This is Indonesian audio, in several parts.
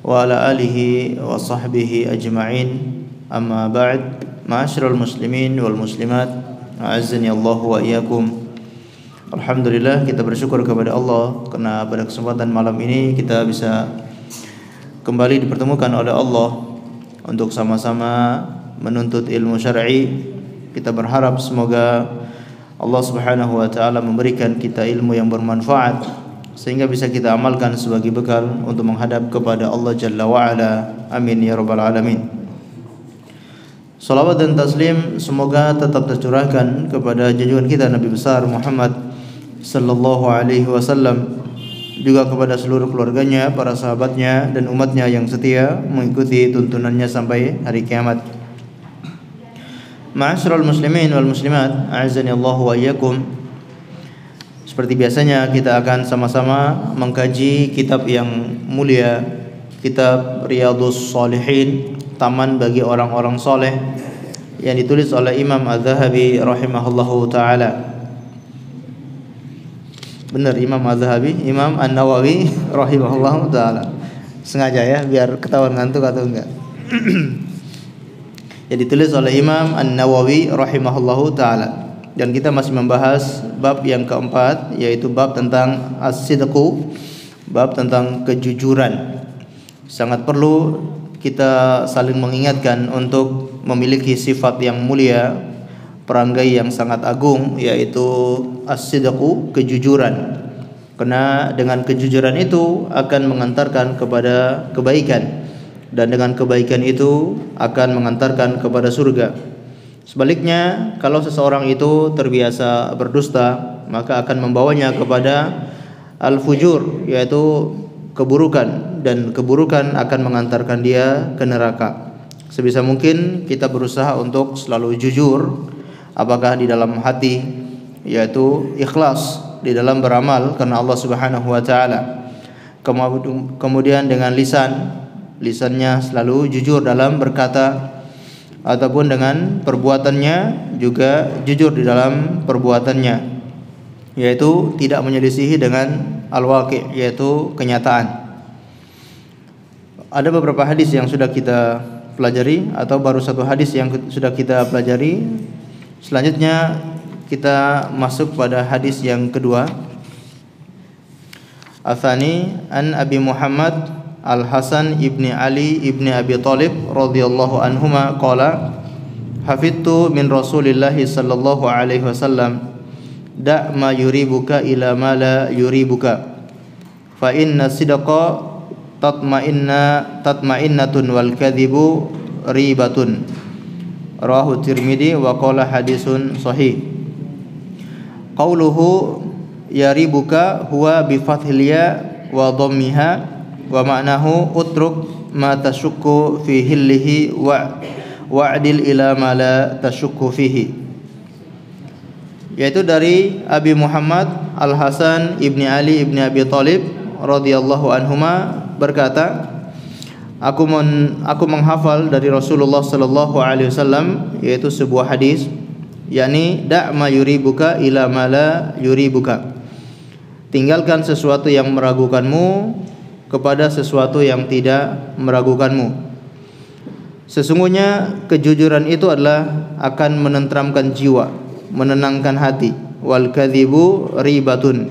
wa ala alihi wa sahbihi ajma'in. Amma ba'd. Ma'asyiral muslimin wal muslimat, a'azzani Allah wa iyyakum. Alhamdulillah, kita bersyukur kepada Allah karena pada kesempatan malam ini kita bisa kembali dipertemukan oleh Allah untuk sama-sama menuntut ilmu syar'i. Kita berharap semoga Allah Subhanahu wa taala memberikan kita ilmu yang bermanfaat sehingga bisa kita amalkan sebagai bekal untuk menghadap kepada Allah Jalla wa Ala. Amin ya rabbal alamin. Salawat dan taslim semoga tetap tercurahkan kepada junjungan kita Nabi besar Muhammad sallallahu alaihi wasallam, juga kepada seluruh keluarganya, para sahabatnya dan umatnya yang setia mengikuti tuntunannya sampai hari kiamat. Ma'asyiral muslimin wal muslimat, a'azzani Allah wa iyyakum. Seperti biasanya kita akan sama-sama mengkaji kitab yang mulia, kitab Riyadhus Shalihin, taman bagi orang-orang soleh, yang ditulis oleh Imam Az-Zahabi rahimahullahu taala. Benar, Imam Az-Zahabi, Imam An-Nawawi rahimahullahu taala. Sengaja ya biar ketahuan ngantuk atau enggak. Yang ditulis oleh Imam An-Nawawi rahimahullahu taala. Dan kita masih membahas bab yang keempat, yaitu bab tentang as-sidqu, bab tentang kejujuran. Sangat perlu kita saling mengingatkan untuk memiliki sifat yang mulia, perangai yang sangat agung, yaitu as-sidqu, kejujuran. Karena dengan kejujuran itu akan mengantarkan kepada kebaikan, dan dengan kebaikan itu akan mengantarkan kepada surga. Sebaliknya, kalau seseorang itu terbiasa berdusta, maka akan membawanya kepada al-fujur, yaitu keburukan, dan keburukan akan mengantarkan dia ke neraka. Sebisa mungkin kita berusaha untuk selalu jujur, apakah di dalam hati, yaitu ikhlas di dalam beramal karena Allah Subhanahu wa taala. Kemudian dengan lisannya selalu jujur dalam berkata, ataupun dengan perbuatannya juga jujur di dalam perbuatannya, yaitu tidak menyelisihi dengan al-waqi', yaitu kenyataan. Ada beberapa hadis yang sudah kita pelajari, atau baru satu hadis yang sudah kita pelajari. Selanjutnya kita masuk pada hadis yang kedua. Atsani an Abi Muhammad Al-Hasan ibni Ali ibni Abi Thalib radhiyallahu anhuma qala hafidtu min Rasulillah sallallahu alaihi wasallam da' ma yuribuka ila ma la yuribuka fa inna sidqa tatma'innatun wal kadhibu ribatun. Rawahu Tirmidzi wa qala hadisun sahih. Qauluhu yaribuka huwa bi fathil ya wa dhammiha wa ma'nahu utruk ma tashukku fi hillihi wa'dil ila ma la tashukku fihi. Yaitu dari Abi Muhammad Al-Hasan ibni Ali ibni Abi Thalib radhiyallahu anhuma berkata, aku menghafal dari Rasulullah sallallahu alaihi wasallam, yaitu sebuah hadis, yakni da' ma yuribuka ila ma la yuribuka. Tinggalkan sesuatu yang meragukanmu kepada sesuatu yang tidak meragukanmu. Sesungguhnya kejujuran itu adalah akan menenteramkan jiwa, menenangkan hati. Wal kadhibu ribatun.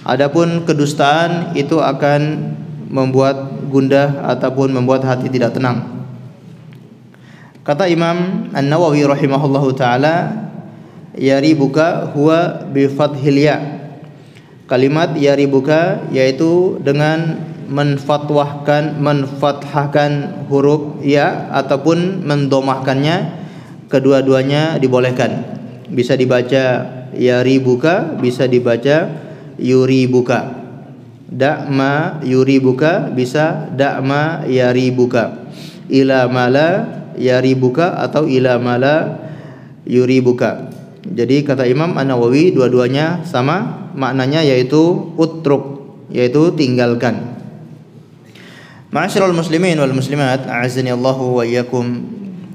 Adapun kedustaan itu akan membuat gundah ataupun membuat hati tidak tenang. Kata Imam An-Nawawi rahimahullahu taala, yaribuka huwa bi fathil ya. Kalimat yaribuka yaitu dengan menfathahkan huruf ya ataupun mendomahkannya, kedua-duanya dibolehkan. Bisa dibaca yaribuka, bisa dibaca yuribuka. Da'ma yuribuka, bisa da'ma yaribuka. Ila mala yaribuka atau ila mala yuribuka. Jadi kata Imam An-Nawawi dua-duanya sama maknanya, yaitu utruk, yaitu tinggalkan. Ma'asyiral muslimin wal muslimat, a'azzani Allahu wa iyyakum.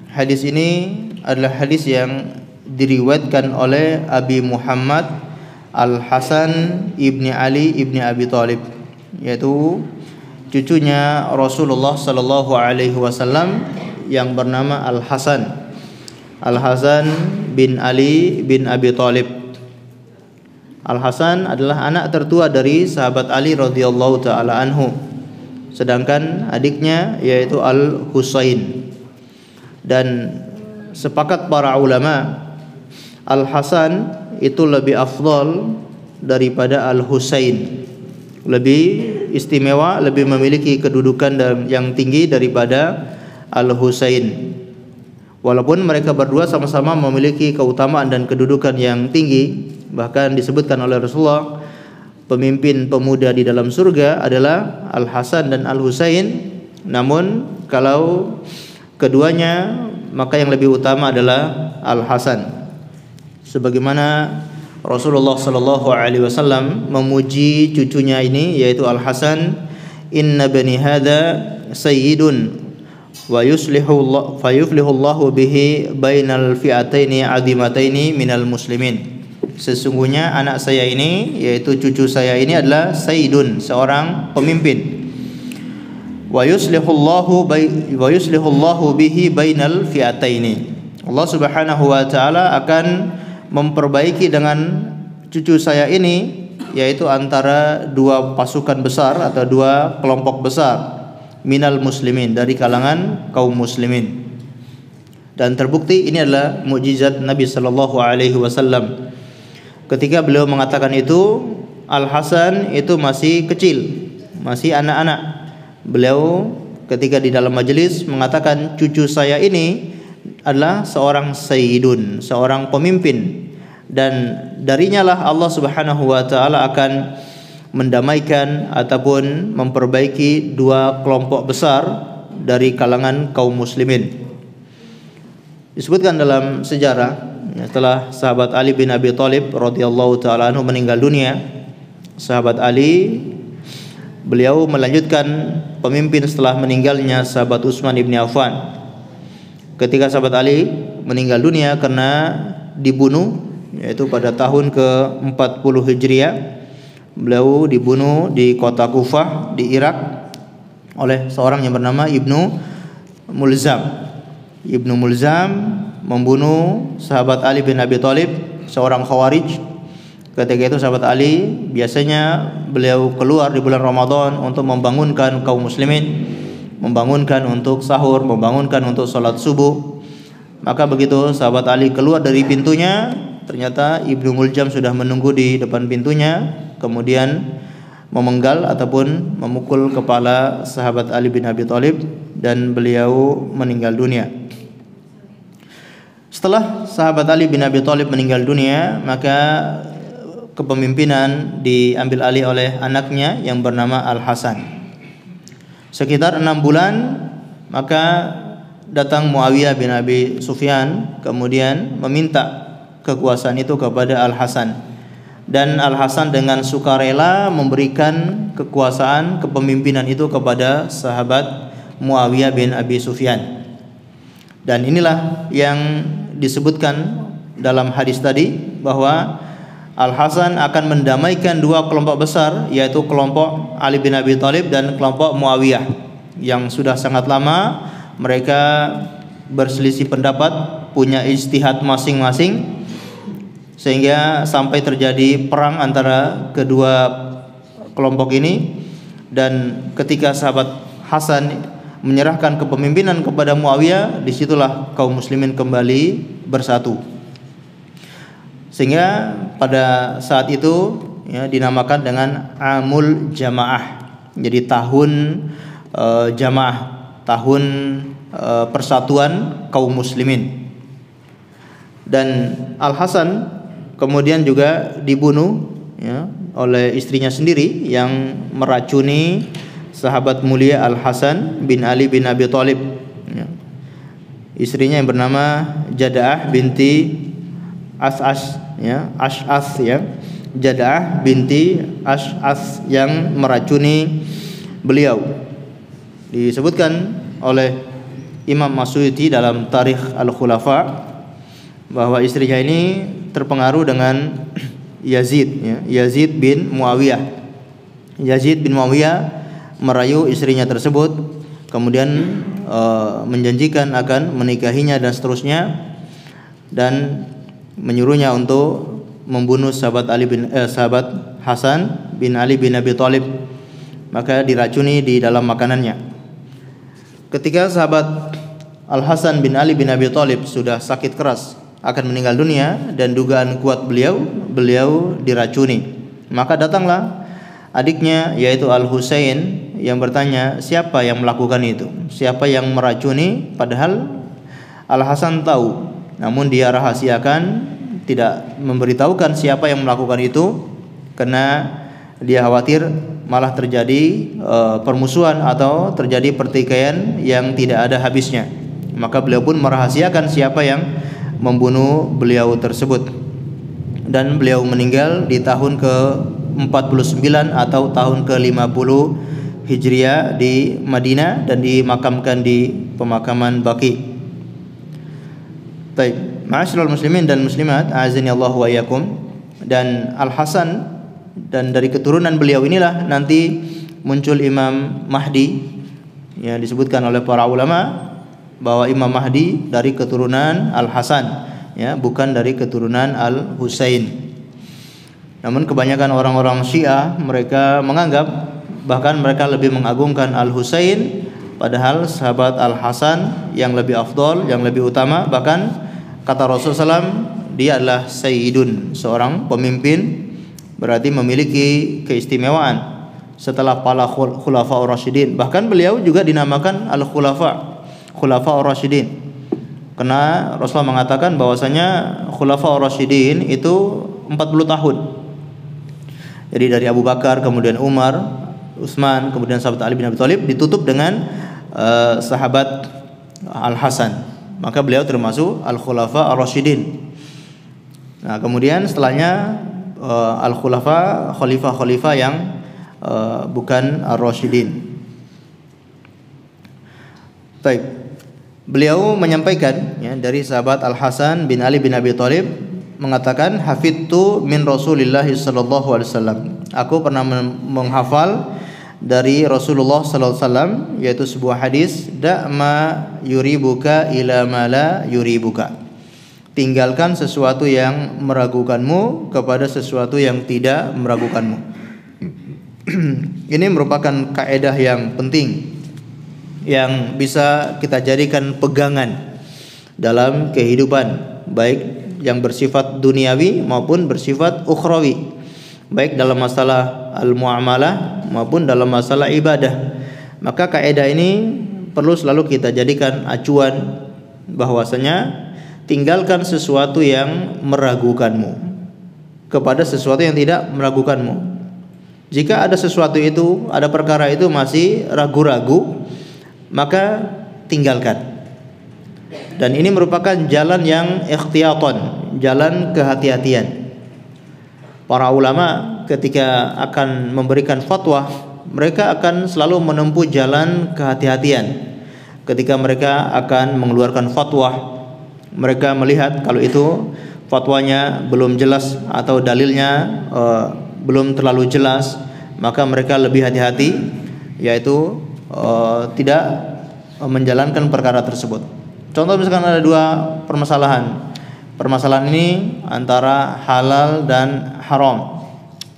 Hadis ini adalah hadis yang diriwayatkan oleh Abi Muhammad Al-Hasan ibni Ali ibni Abi Thalib, yaitu cucunya Rasulullah sallallahu alaihi wasallam yang bernama Al-Hasan. Al-Hasan bin Ali bin Abi Thalib. Al-Hasan adalah anak tertua dari sahabat Ali radhiyallahu taala anhu. Sedangkan adiknya yaitu Al-Husain. Dan sepakat para ulama, Al-Hasan itu lebih afdal daripada Al-Husain. Lebih istimewa, lebih memiliki kedudukan yang tinggi daripada Al-Husain. Walaupun mereka berdua sama-sama memiliki keutamaan dan kedudukan yang tinggi, bahkan disebutkan oleh Rasulullah pemimpin pemuda di dalam surga adalah Al-Hasan dan Al-Husain. Namun kalau keduanya, maka yang lebih utama adalah Al-Hasan. Sebagaimana Rasulullah sallallahu alaihi wasallam memuji cucunya ini yaitu Al-Hasan, "Inna bani hadza sayyidun wa yuflihu Allahu bihi bainal fi'ataini 'azimataini minal muslimin." Sesungguhnya anak saya ini, yaitu cucu saya ini adalah sayyidun, seorang pemimpin. Wa yuslihu Allahu bihi bainal fi'ataini. Allah Subhanahu wa taala akan memperbaiki dengan cucu saya ini, yaitu antara dua pasukan besar atau dua kelompok besar minal muslimin, dari kalangan kaum muslimin. Dan terbukti ini adalah mukjizat Nabi sallallahu alaihi wasallam. Ketika beliau mengatakan itu, Al-Hasan itu masih kecil, masih anak-anak. Beliau ketika di dalam majelis mengatakan cucu saya ini adalah seorang sayyidun, seorang pemimpin, dan darinya lah Allah Subhanahu wa taala akan mendamaikan ataupun memperbaiki dua kelompok besar dari kalangan kaum muslimin. Disebutkan dalam sejarah, setelah sahabat Ali bin Abi Thalib radhiyallahu taala anhu meninggal dunia, sahabat Ali beliau melanjutkan pemimpin setelah meninggalnya sahabat Utsman bin Affan. Ketika sahabat Ali meninggal dunia karena dibunuh, yaitu pada tahun ke-40 Hijriah, beliau dibunuh di kota Kufah di Irak oleh seorang yang bernama Ibnu Mulzam. Ibnu Mulzam membunuh sahabat Ali bin Abi Thalib, seorang Khawarij. Ketika itu sahabat Ali biasanya beliau keluar di bulan Ramadan untuk membangunkan kaum muslimin, membangunkan untuk sahur, membangunkan untuk salat subuh. Maka begitu sahabat Ali keluar dari pintunya, ternyata Ibnu Mulzam sudah menunggu di depan pintunya, kemudian memenggal ataupun memukul kepala sahabat Ali bin Abi Thalib dan beliau meninggal dunia. Setelah sahabat Ali bin Abi Thalib meninggal dunia, maka kepemimpinan diambil alih oleh anaknya yang bernama Al-Hasan. Sekitar 6 bulan, maka datang Muawiyah bin Abi Sufyan kemudian meminta kekuasaan itu kepada Al-Hasan, dan Al-Hasan dengan sukarela memberikan kekuasaan kepemimpinan itu kepada sahabat Muawiyah bin Abi Sufyan. Dan inilah yang disebutkan dalam hadis tadi, bahwa Al-Hasan akan mendamaikan dua kelompok besar, yaitu kelompok Ali bin Abi Thalib dan kelompok Muawiyah, yang sudah sangat lama mereka berselisih pendapat, punya ijtihad masing-masing, sehingga sampai terjadi perang antara kedua kelompok ini. Dan ketika sahabat Hasan menyerahkan kepemimpinan kepada Muawiyah, disitulah kaum muslimin kembali bersatu. Sehingga pada saat itu dinamakan dengan Amul Jamaah. Jadi tahun jamaah, tahun persatuan kaum muslimin. Dan Al-Hasan kemudian juga dibunuh oleh istrinya sendiri yang meracuni sahabat mulia Al-Hasan bin Ali bin Abi Thalib. Istrinya yang bernama Jada'ah binti Ash'as, Jada'ah binti Ash'as yang meracuni beliau. Disebutkan oleh Imam Masyuti dalam Tarikh Al-Khulafa bahwa istrinya ini terpengaruh dengan Yazid bin Muawiyah. Yazid bin Muawiyah merayu istrinya tersebut, kemudian menjanjikan akan menikahinya dan seterusnya, dan menyuruhnya untuk membunuh sahabat Hasan bin Ali bin Abi Thalib, maka diracuni di dalam makanannya. Ketika sahabat Al Hasan bin Ali bin Abi Thalib sudah sakit keras akan meninggal dunia dan dugaan kuat beliau diracuni, maka datanglah adiknya yaitu Al Husain yang bertanya, siapa yang melakukan itu? Siapa yang meracuni? Padahal Al Hasan tahu, namun dia rahasiakan, tidak memberitahukan siapa yang melakukan itu, karena dia khawatir malah terjadi permusuhan atau terjadi pertikaian yang tidak ada habisnya. Maka beliau pun merahasiakan siapa yang membunuh beliau tersebut, dan beliau meninggal di tahun ke-49 atau tahun ke-50 Hijriah di Madinah dan dimakamkan di pemakaman Baqi. Baik, ma'asyiral muslimin dan muslimat, azani Allah wa iyyakum. Dan Al Hasan dan dari keturunan beliau inilah nanti muncul Imam Mahdi, yang disebutkan oleh para ulama bahwa Imam Mahdi dari keturunan Al Hasan, ya, bukan dari keturunan Al Husain. Namun kebanyakan orang-orang Syiah mereka menganggap, bahkan mereka lebih mengagungkan Al Husain, padahal sahabat Al Hasan yang lebih afdol, yang lebih utama. Bahkan kata Rasulullah SAW, dia adalah Sayyidun, seorang pemimpin, berarti memiliki keistimewaan setelah para Khulafaur Rasyidin. Bahkan beliau juga dinamakan Khulafaur Rasyidin, karena Rasulullah mengatakan bahwasanya Khulafaur Rasyidin itu 40 tahun. Jadi dari Abu Bakar, kemudian Umar, Utsman, kemudian sahabat Ali bin Abi Thalib, ditutup dengan sahabat Al Hasan. Maka beliau termasuk Al-Khulafa Ar-Rasyidin. Nah, kemudian setelahnya Al-Khulafa, khalifah-khalifah yang bukan Ar-Rasyidin. Baik. Beliau menyampaikan, ya, dari sahabat Al Hasan bin Ali bin Abi Thalib mengatakan, hafidtu min Rasulillah sallallahu alaihi wasallam. Aku pernah menghafal dari Rasulullah sallallahu alaihi wasallam, yaitu sebuah hadis, da'ma yuribuka ila ma la yuribuka. Tinggalkan sesuatu yang meragukanmu kepada sesuatu yang tidak meragukanmu. Ini merupakan kaidah yang penting yang bisa kita jadikan pegangan dalam kehidupan, baik yang bersifat duniawi maupun bersifat ukhrawi, baik dalam masalah al-muamalah maupun dalam masalah ibadah. Maka kaidah ini perlu selalu kita jadikan acuan, bahwasanya tinggalkan sesuatu yang meragukanmu kepada sesuatu yang tidak meragukanmu. Jika ada sesuatu itu, ada perkara itu masih ragu-ragu, maka tinggalkan. Dan ini merupakan jalan yang ikhtiyatan, jalan kehati-hatian. Para ulama ketika akan memberikan fatwa, mereka akan selalu menempuh jalan kehati-hatian. Ketika mereka akan mengeluarkan fatwa, mereka melihat kalau itu fatwanya belum jelas atau dalilnya belum terlalu jelas, maka mereka lebih hati-hati, yaitu tidak menjalankan perkara tersebut. Contoh misalkan ada dua permasalahan. Permasalahan ini antara halal dan haram,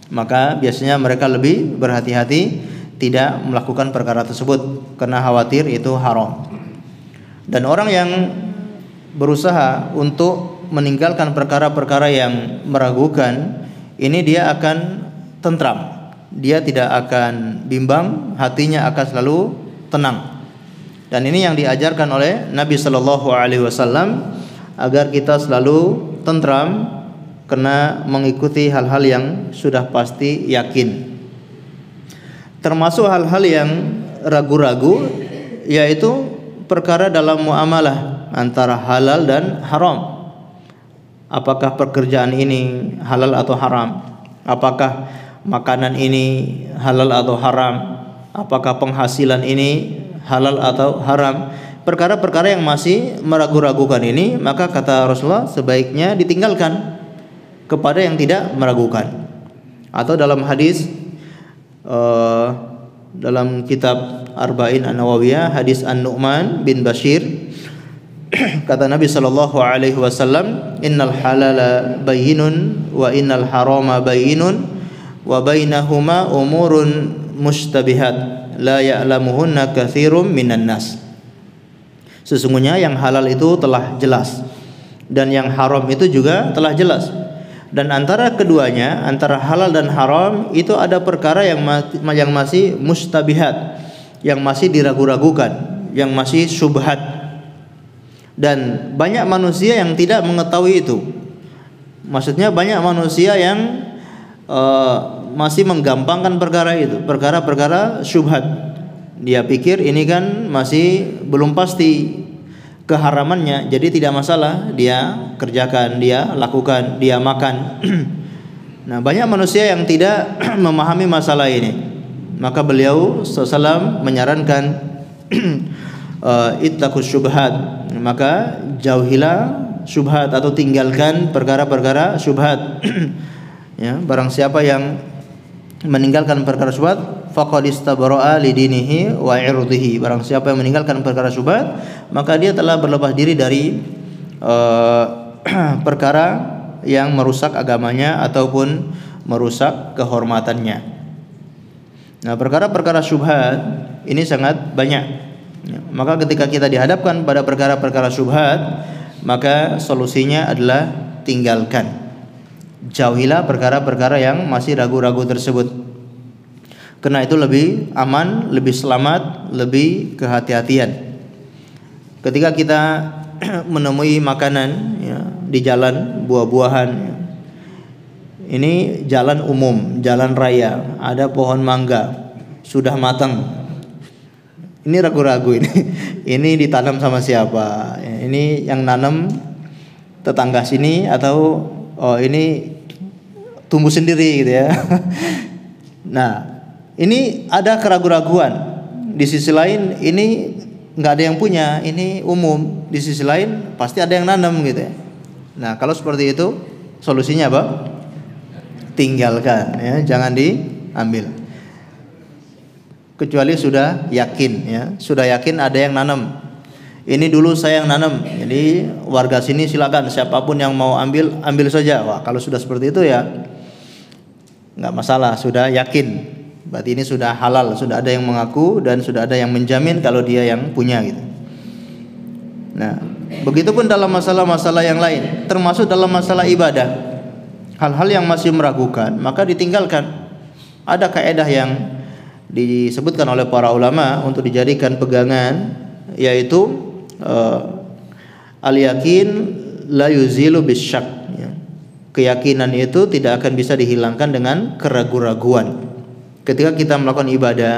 maka biasanya mereka lebih berhati-hati tidak melakukan perkara tersebut karena khawatir itu haram. Dan orang yang berusaha untuk meninggalkan perkara-perkara yang meragukan, ini dia akan tentram. Dia tidak akan bimbang, hatinya akan selalu tenang. Dan ini yang diajarkan oleh Nabi sallallahu alaihi wasallam, agar kita selalu tentram karena mengikuti hal-hal yang sudah pasti yakin. Termasuk hal-hal yang ragu-ragu, yaitu perkara dalam muamalah antara halal dan haram. Apakah pekerjaan ini halal atau haram? Apakah makanan ini halal atau haram? Apakah penghasilan ini halal atau haram? Perkara-perkara yang masih meragu-ragukan ini, maka kata Rasulullah sebaiknya ditinggalkan kepada yang tidak meragukan. Atau dalam hadis dalam kitab Arba'in An-Nawawiyah, hadis An-Nu'man bin Bashir, kata Nabi sallallahu alaihi wasallam, innal halala bayyinun wa innal harama bayyinun wa bainahuma umurun mustabihat la ya'lamuhunna katsirum minan nas. Sesungguhnya yang halal itu telah jelas dan yang haram itu juga telah jelas. Dan antara keduanya, antara halal dan haram itu ada perkara yang masih mustabihat, yang masih diragu-ragukan, yang masih syubhat. Dan banyak manusia yang tidak mengetahui itu. Maksudnya banyak manusia yang masih menggampangkan perkara itu, perkara-perkara syubhat. Dia pikir ini kan masih belum pasti keharamannya, jadi tidak masalah, dia kerjakan, dia lakukan, dia makan. Nah, banyak manusia yang tidak memahami masalah ini. Maka beliau SAW menyarankan ittaqus syubhat, maka jauhilah syubhat atau tinggalkan perkara-perkara syubhat. Ya, barang siapa yang meninggalkan perkara syubhat faqad istabara'a lidinihi wa 'irdihi. Barang siapa yang meninggalkan perkara syubhat, maka dia telah berlepas diri dari perkara yang merusak agamanya ataupun merusak kehormatannya. Nah, perkara-perkara syubhat ini sangat banyak. Ya, maka ketika kita dihadapkan pada perkara-perkara syubhat, maka solusinya adalah tinggalkan. Jauhilah perkara-perkara yang masih ragu-ragu tersebut. Karena itu lebih aman, lebih selamat, lebih kehati-hatian. Ketika kita menemui makanan ya, di jalan, buah-buahan ya. Ini jalan umum, jalan raya, ada pohon mangga sudah matang. Ini ragu-ragu ini. Ini ditanam sama siapa? Ini yang nanam tetangga sini atau ini tumbuh sendiri gitu ya. Nah, ini ada keraguan-raguan. Di sisi lain ini nggak ada yang punya, ini umum. Di sisi lain pasti ada yang nanam gitu ya. Nah, kalau seperti itu solusinya apa? Tinggalkan ya, jangan diambil. Kecuali sudah yakin ya, sudah yakin ada yang nanam. Ini dulu saya yang nanam, jadi warga sini silakan siapapun yang mau ambil saja. Wah, kalau sudah seperti itu ya nggak masalah, sudah yakin. Berarti ini sudah halal, sudah ada yang mengaku dan sudah ada yang menjamin kalau dia yang punya gitu. Nah, begitupun dalam masalah-masalah yang lain, termasuk dalam masalah ibadah. Hal-hal yang masih meragukan maka ditinggalkan. Ada kaidah yang disebutkan oleh para ulama untuk dijadikan pegangan, yaitu al-yakin la yuzilu bisyak ya. Keyakinan itu tidak akan bisa dihilangkan dengan keraguan-raguan. Ketika kita melakukan ibadah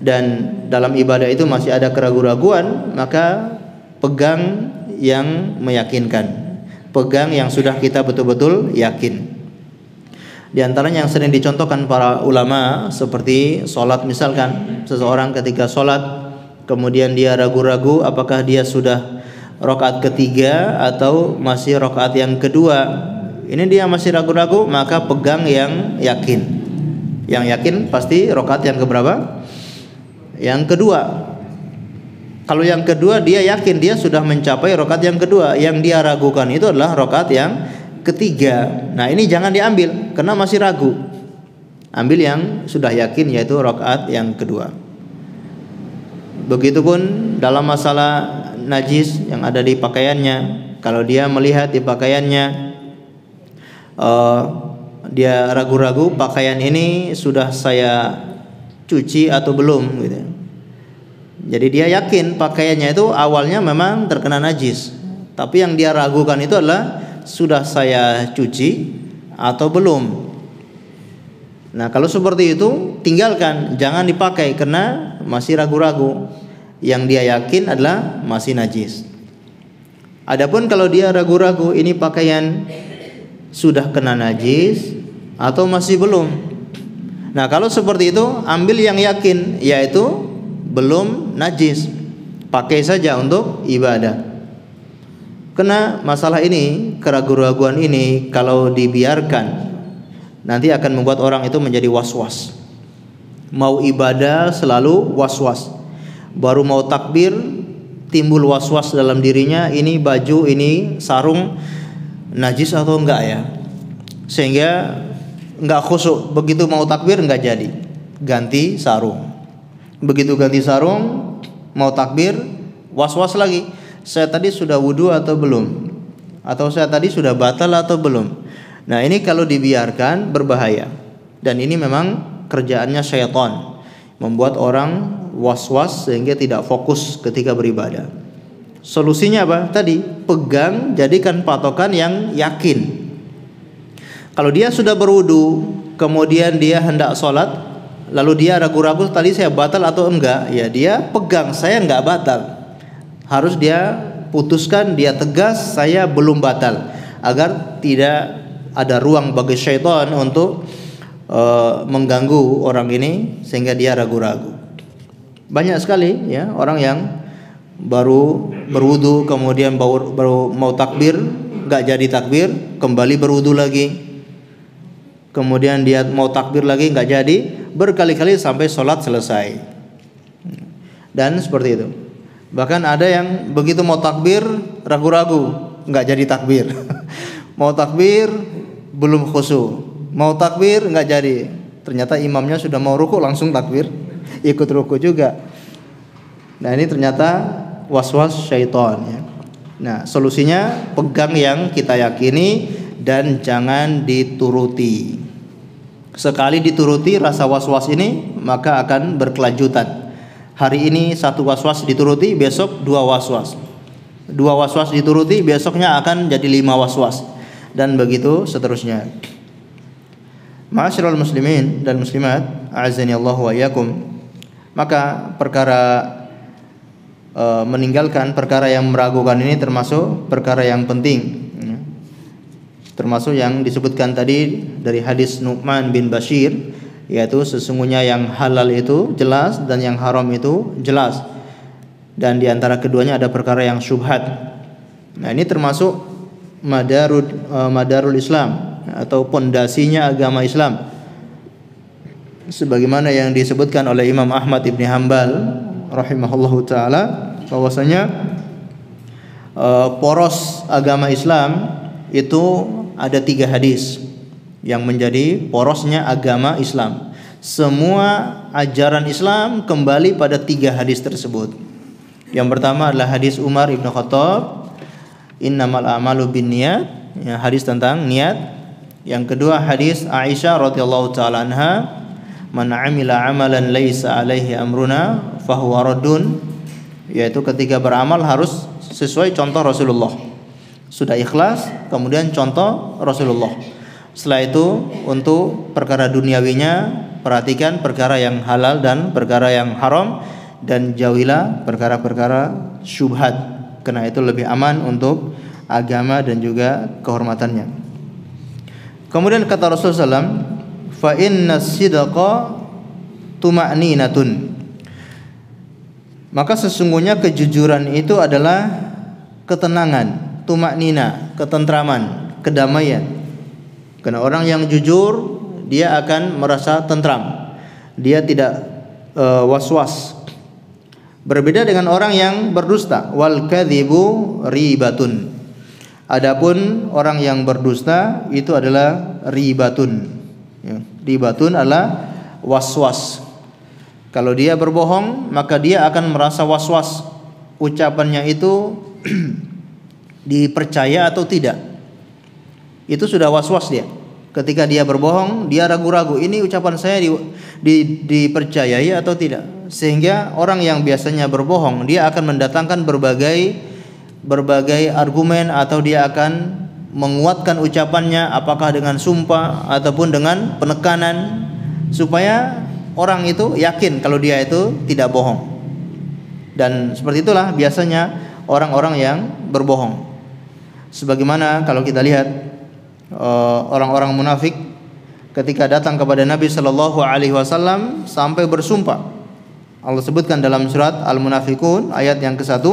dan dalam ibadah itu masih ada keraguan-raguan, maka pegang yang meyakinkan, pegang yang sudah kita betul-betul yakin. Di antaranya yang sering dicontohkan para ulama seperti sholat, misalkan seseorang ketika sholat kemudian dia ragu-ragu apakah dia sudah rakaat ketiga atau masih rakaat yang kedua. Ini dia masih ragu-ragu, maka pegang yang yakin. Yang yakin pasti rakaat yang keberapa? Yang kedua. Kalau yang kedua dia yakin dia sudah mencapai rakaat yang kedua. Yang dia ragukan itu adalah rakaat yang ketiga. Nah, ini jangan diambil karena masih ragu. Ambil yang sudah yakin, yaitu rakaat yang kedua. Begitupun dalam masalah najis yang ada di pakaiannya. Kalau dia melihat di pakaiannya dia ragu-ragu pakaian ini sudah saya cuci atau belum gitu. Jadi dia yakin pakaiannya itu awalnya memang terkena najis, tapi yang dia ragukan itu adalah sudah saya cuci atau belum. Nah, kalau seperti itu tinggalkan, jangan dipakai karena masih ragu-ragu. Yang dia yakin adalah masih najis. Adapun kalau dia ragu-ragu ini pakaian sudah kena najis atau masih belum. Nah, kalau seperti itu ambil yang yakin, yaitu belum najis. Pakai saja untuk ibadah. Karena masalah ini, keraguan-raguan ini kalau dibiarkan nanti akan membuat orang itu menjadi was-was. Mau ibadah selalu was-was. Baru mau takbir timbul was-was dalam dirinya, ini baju, ini sarung najis atau enggak ya. Sehingga enggak khusyuk. Begitu mau takbir enggak jadi, ganti sarung. Begitu ganti sarung, mau takbir was-was lagi. Saya tadi sudah wudu atau belum? Atau saya tadi sudah batal atau belum? Nah, ini kalau dibiarkan berbahaya. Dan ini memang kerjaannya syaitan, membuat orang was-was sehingga tidak fokus ketika beribadah. Solusinya apa? Tadi, pegang, jadikan patokan yang yakin. Kalau dia sudah berwudu, kemudian dia hendak sholat, lalu dia ragu-ragu tadi saya batal atau enggak, ya dia pegang, saya enggak batal. Harus dia putuskan, dia tegas, saya belum batal, agar tidak ada ruang bagi syaitan untuk mengganggu orang ini sehingga dia ragu-ragu. Banyak sekali ya orang yang baru berwudu kemudian baru mau takbir, enggak jadi takbir, kembali berwudu lagi. Kemudian dia mau takbir lagi enggak jadi, berkali-kali sampai sholat selesai. Dan seperti itu. Bahkan ada yang begitu mau takbir ragu-ragu, enggak jadi takbir. Mau takbir belum khusyuk. Mau takbir enggak jadi. Ternyata imamnya sudah mau ruku langsung takbir, ikut ruku juga. Nah, ini ternyata was-was syaitan ya. Nah, solusinya pegang yang kita yakini dan jangan dituruti. Sekali dituruti rasa was-was ini, maka akan berkelanjutan. Hari ini satu was-was dituruti, besok dua was-was. Dua was-was dituruti, besoknya akan jadi 5 was-was. Dan begitu seterusnya. Ma'asyiral muslimin dan muslimat, a'azzani Allah wa iyyakum. Maka perkara meninggalkan perkara yang meragukan ini termasuk perkara yang penting. Termasuk yang disebutkan tadi dari hadis Nu'man bin Bashir, yaitu sesungguhnya yang halal itu jelas dan yang haram itu jelas. Dan di antara keduanya ada perkara yang syubhat. Nah, ini termasuk madarul Islam atau pondasinya agama Islam, sebagaimana yang disebutkan oleh Imam Ahmad ibn Hanbal rahimahullahu taala, bahwasanya poros agama Islam itu ada 3 hadis yang menjadi porosnya agama Islam. Semua ajaran Islam kembali pada 3 hadis tersebut. Yang pertama adalah hadis Umar ibn Khattab, innamal a'malu binniyat, ya, hadis tentang niat. Yang kedua hadis Aisyah radhiyallahu taala anha, man 'amila 'amalan laisa 'alaihi amruna fahuwa raddun, yaitu ketika beramal harus sesuai contoh Rasulullah. Sudah ikhlas, kemudian contoh Rasulullah. Setelah itu untuk perkara duniawinya perhatikan perkara yang halal dan perkara yang haram, dan jauhilah perkara-perkara syubhat, karena itu lebih aman untuk agama dan juga kehormatannya. Kemudian kata Rasulullah SAW, fa inna sidqa tuma'ninatun, maka sesungguhnya kejujuran itu adalah ketenangan, tuma'nina, ketentraman, kedamaian. Karena orang yang jujur dia akan merasa tentram, dia tidak was-was. Berbeda dengan orang yang berdusta, wal kadzibu ribatun. Adapun orang yang berdusta itu adalah ribatun. Ya, ribatun adalah was-was. Kalau dia berbohong, maka dia akan merasa was-was. Ucapannya itu dipercaya atau tidak. Itu sudah was-was dia. Ketika dia berbohong, dia ragu-ragu, ini ucapan saya dipercayai atau tidak. Sehingga orang yang biasanya berbohong, dia akan mendatangkan berbagai argumen, atau dia akan menguatkan ucapannya, apakah dengan sumpah ataupun dengan penekanan, supaya orang itu yakin kalau dia itu tidak bohong. Dan seperti itulah biasanya orang-orang yang berbohong. Sebagaimana kalau kita lihat orang-orang munafik ketika datang kepada Nabi sallallahu alaihi wasallam sampai bersumpah. Allah sebutkan dalam surat Al-Munafiqun ayat yang ke-1,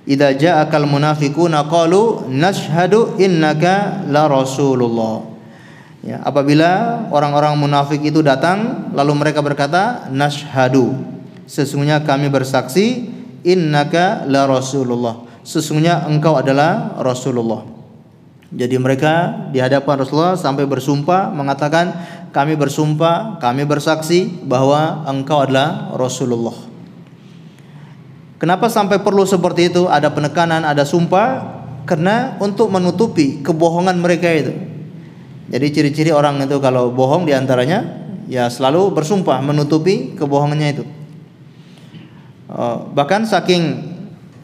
idza ja'akal munafiquna qalu nashhadu innaka la rasulullah. Ya, apabila orang-orang munafik itu datang lalu mereka berkata, nashhadu, sesungguhnya kami bersaksi, innaka la rasulullah, sesungguhnya engkau adalah Rasulullah. Jadi mereka di hadapan Rasulullah sampai bersumpah mengatakan, kami bersumpah, kami bersaksi bahwa engkau adalah Rasulullah. Kenapa sampai perlu seperti itu? Ada penekanan, ada sumpah, karena untuk menutupi kebohongan mereka itu. Jadi ciri-ciri orang itu kalau bohong diantaranya ya selalu bersumpah menutupi kebohongannya itu. Bahkan saking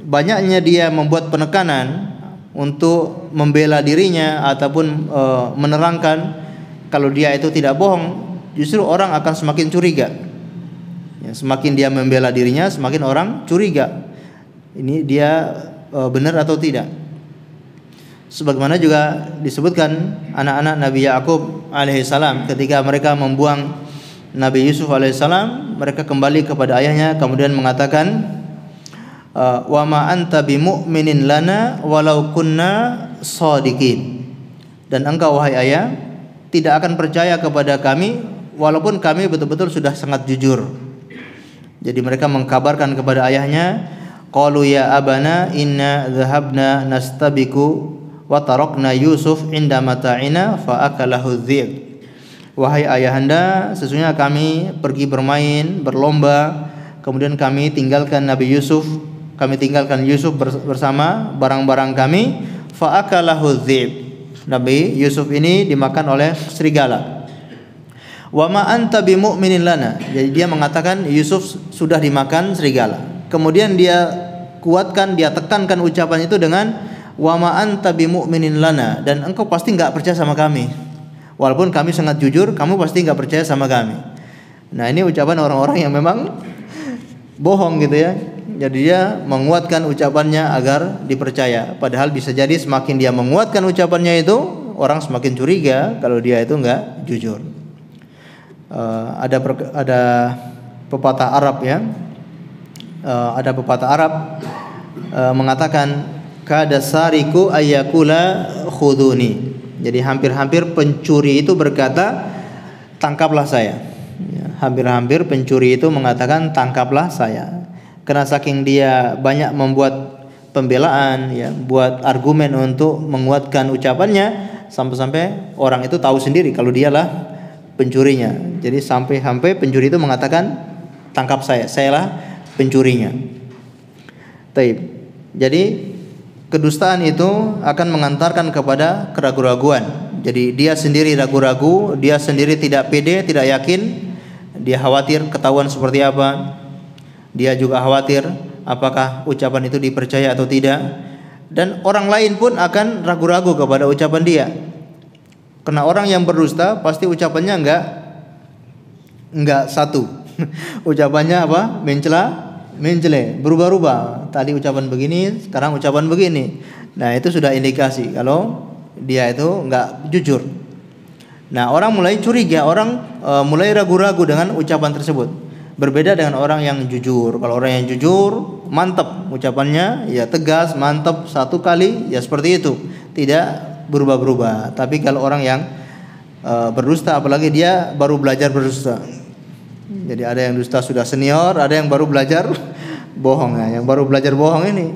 banyaknya dia membuat penekanan untuk membela dirinya ataupun menerangkan kalau dia itu tidak bohong, justru orang akan semakin curiga. Ya, semakin dia membela dirinya, semakin orang curiga. Ini dia benar atau tidak. Sebagaimana juga disebutkan anak-anak Nabi Yakub alaihissalam ketika mereka membuang Nabi Yusuf alaihissalam, mereka kembali kepada ayahnya kemudian mengatakan, wa ma anta bimu'minin lana walau kunna shadiqin. Dan engkau wahai ayah tidak akan percaya kepada kami walaupun kami betul-betul sudah sangat jujur. Jadi mereka mengkabarkan kepada ayahnya, qalu ya abana inna dhahabna nastabiqu wa tarakna Yusuf inda mata'ina fa akalahu dzib. Wahai ayahanda, sesungguhnya kami pergi bermain, berlomba, kemudian kami tinggalkan Nabi Yusuf, kami tinggalkan Yusuf bersama barang-barang kami, fa akalahu dzib. Nabi Yusuf ini dimakan oleh serigala. Wa ma anta bimu'minin lana. Jadi dia mengatakan Yusuf sudah dimakan serigala. Kemudian dia kuatkan, dia tekankan ucapan itu dengan wa ma anta bimu'minin lana, dan engkau pasti enggak percaya sama kami. Walaupun kami sangat jujur, kamu pasti enggak percaya sama kami. Nah, ini ucapan orang-orang yang memang bohong gitu ya. Jadi dia menguatkan ucapannya agar dipercaya. Padahal bisa jadi semakin dia menguatkan ucapannya itu, orang semakin curiga kalau dia itu enggak jujur. Ada pepatah Arab ya. Ada pepatah Arab mengatakan kada sariku ayyakula khuduni. Jadi hampir-hampir pencuri itu berkata, tangkaplah saya. Hampir-hampir pencuri itu mengatakan, tangkaplah saya. Karena saking dia banyak membuat pembelaan ya, buat argumen untuk menguatkan ucapannya, sampai-sampai orang itu tahu sendiri kalau dialah pencurinya. Jadi sampai-sampai pencuri itu mengatakan, tangkap saya, sayalah pencurinya. Taib. Jadi kedustaan itu akan mengantarkan kepada keraguan-raguan. Jadi dia sendiri ragu-ragu, dia sendiri tidak pede, tidak yakin, dia khawatir ketahuan seperti apa. Dia juga khawatir apakah ucapan itu dipercaya atau tidak. Dan orang lain pun akan ragu-ragu kepada ucapan dia. Karena orang yang berdusta pasti ucapannya enggak satu. Ucapannya apa? Mencela, berubah-ubah. Tadi ucapan begini, sekarang ucapan begini. Nah, itu sudah indikasi kalau dia itu enggak jujur. Nah, orang mulai curiga, orang mulai ragu-ragu dengan ucapan tersebut. Berbeda dengan orang yang jujur. Kalau orang yang jujur, mantap ucapannya, ya tegas, mantap, satu kali ya seperti itu, tidak berubah-berubah. Tapi kalau orang yang berdusta, apalagi dia baru belajar berdusta. Jadi ada yang dusta sudah senior, ada yang baru belajar bohong. Nah, yang baru belajar bohong ini,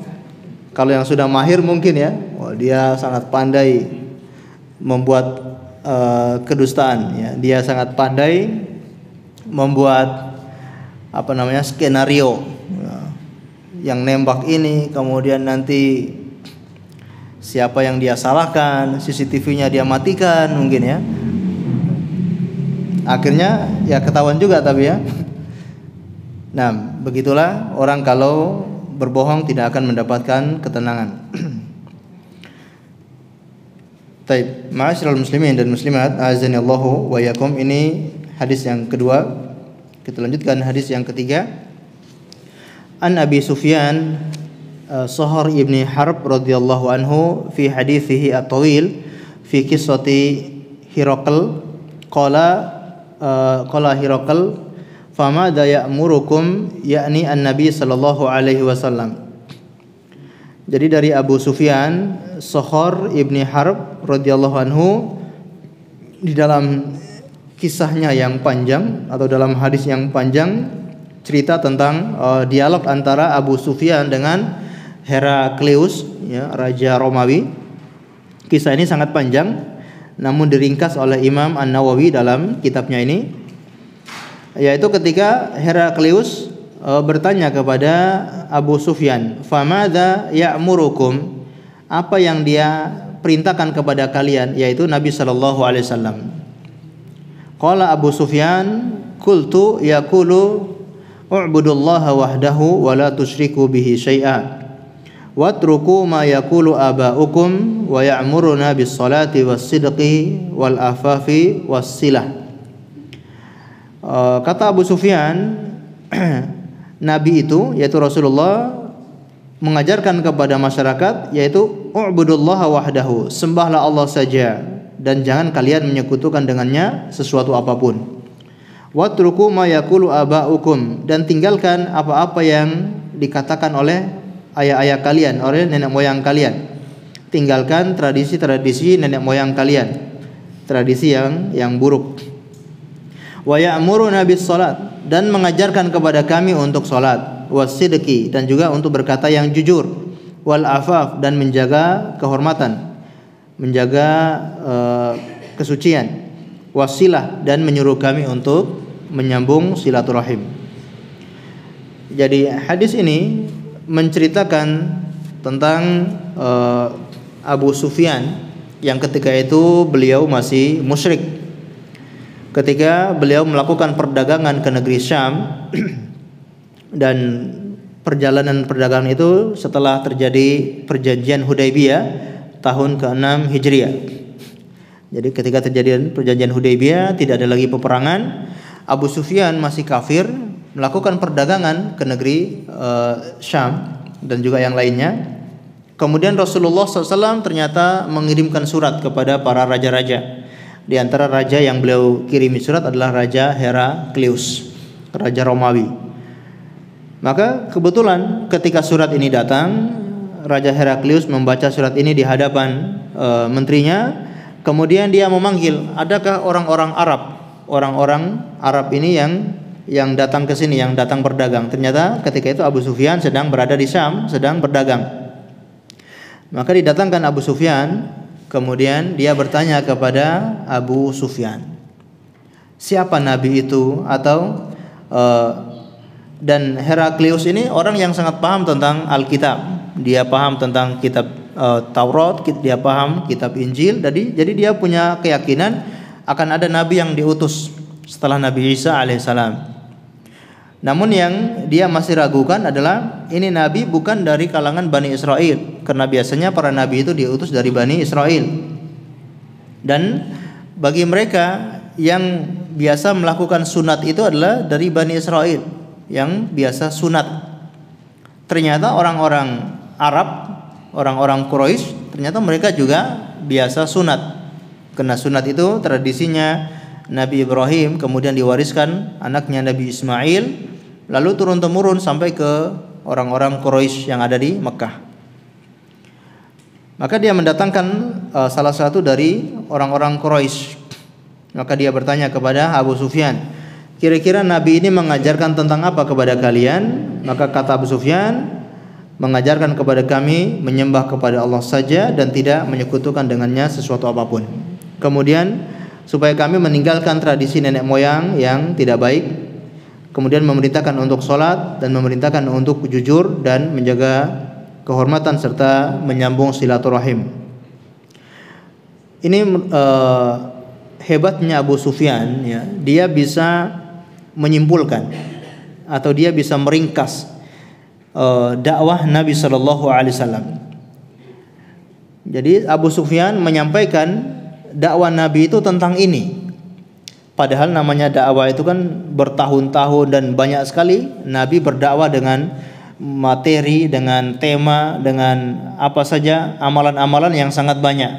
kalau yang sudah mahir mungkin ya, dia sangat pandai membuat kedustaan. Ya, dia sangat pandai membuat skenario. Yang nembak ini, kemudian nanti siapa yang dia salahkan, CCTV-nya dia matikan mungkin ya. Akhirnya ya ketahuan juga tapi ya. Nah, begitulah orang kalau berbohong tidak akan mendapatkan ketenangan. Taib, ma'asyiral muslimin dan muslimat, azanillahu wa yakum. Ini hadis yang kedua. Kita lanjutkan hadis yang ketiga. An Abi Sufyan Sahar ibni Harb radhiyallahu anhu fi hadithihi at-tawil fi qissati Hiraql qala Hiraql fama da ya'murukum, yakni an-nabi sallallahu alaihi wasallam. Jadi dari Abu Sufyan Sahar ibni Harb radhiyallahu anhu, di dalam kisahnya yang panjang atau dalam hadis yang panjang cerita tentang dialog antara Abu Sufyan dengan Heraklius, ya, raja Romawi. Kisah ini sangat panjang, namun diringkas oleh Imam An-Nawawi dalam kitabnya ini, yaitu ketika Heraklius bertanya kepada Abu Sufyan, "Famadza ya'murukum?" Apa yang dia perintahkan kepada kalian, yaitu Nabi sallallahu alaihi wasallam. Qala Abu Sufyan, "Qultu yaqulu u'budullaha wahdahu wa la tusyriku bihi syai'a. Watruku ma yaqulu aba'ukum wa ya'muruna bis salati was sidqi wal afafi was silah." Kata Abu Sufyan, Nabi itu yaitu Rasulullah mengajarkan kepada masyarakat, yaitu u'budullaha wahdahu, sembahlah Allah saja dan jangan kalian menyekutukan dengannya sesuatu apapun. Watruku ma yaqulu aba'ukum, dan tinggalkan apa-apa yang dikatakan oleh ayah-ayah kalian, oleh nenek moyang kalian. Tinggalkan tradisi-tradisi nenek moyang kalian, tradisi yang buruk. Wa ya'muruna bis salat, dan mengajarkan kepada kami untuk salat, wasidqi, dan juga untuk berkata yang jujur, wal afaf, dan menjaga kehormatan, menjaga kesucian, wasilah, dan menyuruh kami untuk menyambung silaturahim. Jadi hadis ini menceritakan tentang Abu Sufyan yang ketika itu beliau masih musyrik. Ketika beliau melakukan perdagangan ke negeri Syam dan perjalanan perdagangan itu setelah terjadi perjanjian Hudaybiyah tahun ke-6 Hijriah. Jadi ketika terjadi perjanjian Hudaybiyah, tidak ada lagi peperangan. Abu Sufyan masih kafir, melakukan perdagangan ke negeri Syam dan juga yang lainnya. Kemudian Rasulullah SAW ternyata mengirimkan surat kepada para raja-raja. Di antara raja yang beliau kirimi surat adalah Raja Heraklius, raja Romawi. Maka kebetulan ketika surat ini datang, Raja Heraklius membaca surat ini di hadapan menterinya. Kemudian dia memanggil, adakah orang-orang Arab ini yang datang ke sini, yang datang berdagang. Ternyata ketika itu Abu Sufyan sedang berada di Syam, sedang berdagang. Maka didatangkan Abu Sufyan, kemudian dia bertanya kepada Abu Sufyan, siapa Nabi itu? Atau dan Heraklius ini orang yang sangat paham tentang Alkitab. Dia paham tentang kitab Taurat, dia paham kitab Injil. Jadi dia punya keyakinan akan ada nabi yang diutus setelah Nabi Isa alaihissalam. Namun yang dia masih ragukan adalah ini nabi bukan dari kalangan Bani Israel, karena biasanya para nabi itu diutus dari Bani Israel. Dan bagi mereka yang biasa melakukan sunat itu adalah dari Bani Israel yang biasa sunat. Ternyata orang-orang Arab, orang-orang Quraisy, ternyata mereka juga biasa sunat. Karena sunat itu tradisinya Nabi Ibrahim, kemudian diwariskan anaknya Nabi Ismail, lalu turun-temurun sampai ke orang-orang Quraisy yang ada di Mekah. Maka dia mendatangkan salah satu dari orang-orang Quraisy. Maka dia bertanya kepada Abu Sufyan, kira-kira Nabi ini mengajarkan tentang apa kepada kalian? Maka kata Abu Sufyan, mengajarkan kepada kami menyembah kepada Allah saja dan tidak menyekutukan dengannya sesuatu apapun. Kemudian supaya kami meninggalkan tradisi nenek moyang yang tidak baik, kemudian memerintahkan untuk sholat dan memerintahkan untuk jujur dan menjaga kehormatan serta menyambung silaturahim. Ini hebatnya Abu Sufyan, ya, dia bisa menyimpulkan atau dia bisa meringkas dakwah Nabi Shallallahu Alaihi Wasallam. Jadi Abu Sufyan menyampaikan dakwah Nabi itu tentang ini. Padahal namanya dakwah itu kan bertahun-tahun dan banyak sekali Nabi berdakwah dengan materi, dengan tema, dengan apa saja amalan-amalan yang sangat banyak.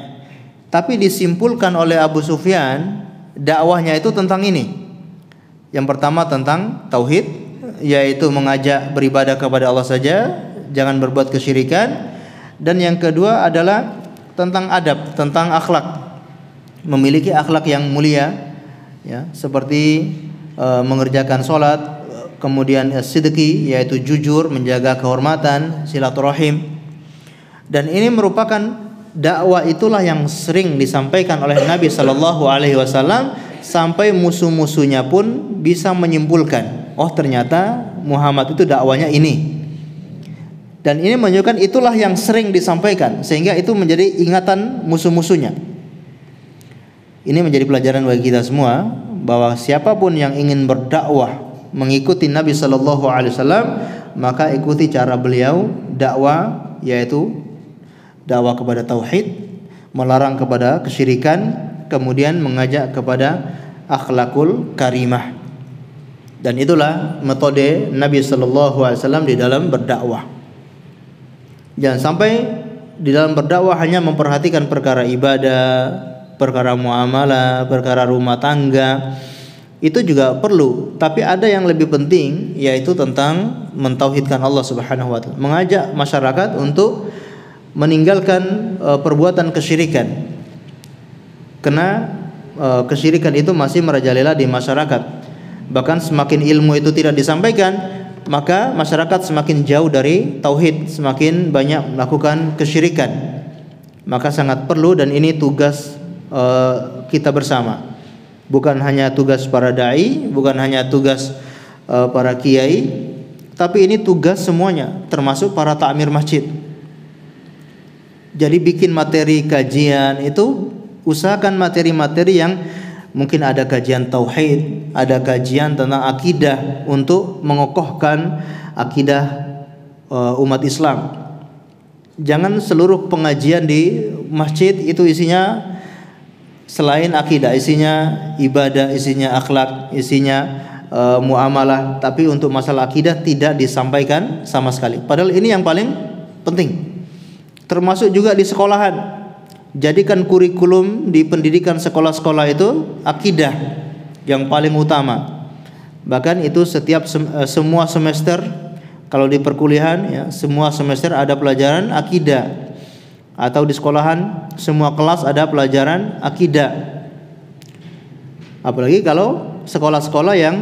Tapi disimpulkan oleh Abu Sufyan dakwahnya itu tentang ini. Yang pertama tentang tauhid, yaitu mengajak beribadah kepada Allah saja, jangan berbuat kesyirikan. Dan yang kedua adalah tentang adab, tentang akhlak. memiliki akhlak yang mulia, ya, seperti mengerjakan sholat, kemudian sidqi, yaitu jujur, menjaga kehormatan, silaturahim. Dan ini merupakan dakwah itulah yang sering disampaikan oleh Nabi Shallallahu Alaihi Wasallam sampai musuh-musuhnya pun bisa menyimpulkan, oh ternyata Muhammad itu dakwanya ini. Dan ini menunjukkan itulah yang sering disampaikan, sehingga itu menjadi ingatan musuh-musuhnya. Ini menjadi pelajaran bagi kita semua bahwa siapapun yang ingin berdakwah mengikuti Nabi Shallallahu Alaihi Wasallam, maka ikuti cara beliau dakwah, yaitu dakwah kepada tauhid, melarang kepada kesyirikan, kemudian mengajak kepada akhlakul karimah. Dan itulah metode Nabi Shallallahu Alaihi Wasallam di dalam berdakwah. Jangan sampai di dalam berdakwah hanya memperhatikan perkara ibadah, perkara muamalah, perkara rumah tangga. Itu juga perlu, tapi ada yang lebih penting, yaitu tentang mentauhidkan Allah Subhanahu wa taala, mengajak masyarakat untuk meninggalkan perbuatan kesyirikan. Karena kesyirikan itu masih merajalela di masyarakat. Bahkan semakin ilmu itu tidak disampaikan, maka masyarakat semakin jauh dari tauhid, semakin banyak melakukan kesyirikan. Maka sangat perlu, dan ini tugas kita bersama. Bukan hanya tugas para dai, bukan hanya tugas para kiai, tapi ini tugas semuanya, termasuk para takmir masjid. Jadi bikin materi kajian itu, usahakan materi-materi yang mungkin ada kajian tauhid, ada kajian tentang akidah untuk mengokohkan akidah umat Islam. Jangan seluruh pengajian di masjid itu isinya selain akidah, isinya ibadah, isinya akhlak, isinya muamalah, tapi untuk masalah akidah tidak disampaikan sama sekali. Padahal ini yang paling penting. Termasuk juga di sekolahan. Jadikan kurikulum di pendidikan sekolah-sekolah itu akidah yang paling utama. Bahkan itu setiap semua semester, kalau di perkuliahan ya, semua semester ada pelajaran akidah. Atau di sekolahan semua kelas ada pelajaran akidah. Apalagi kalau sekolah-sekolah yang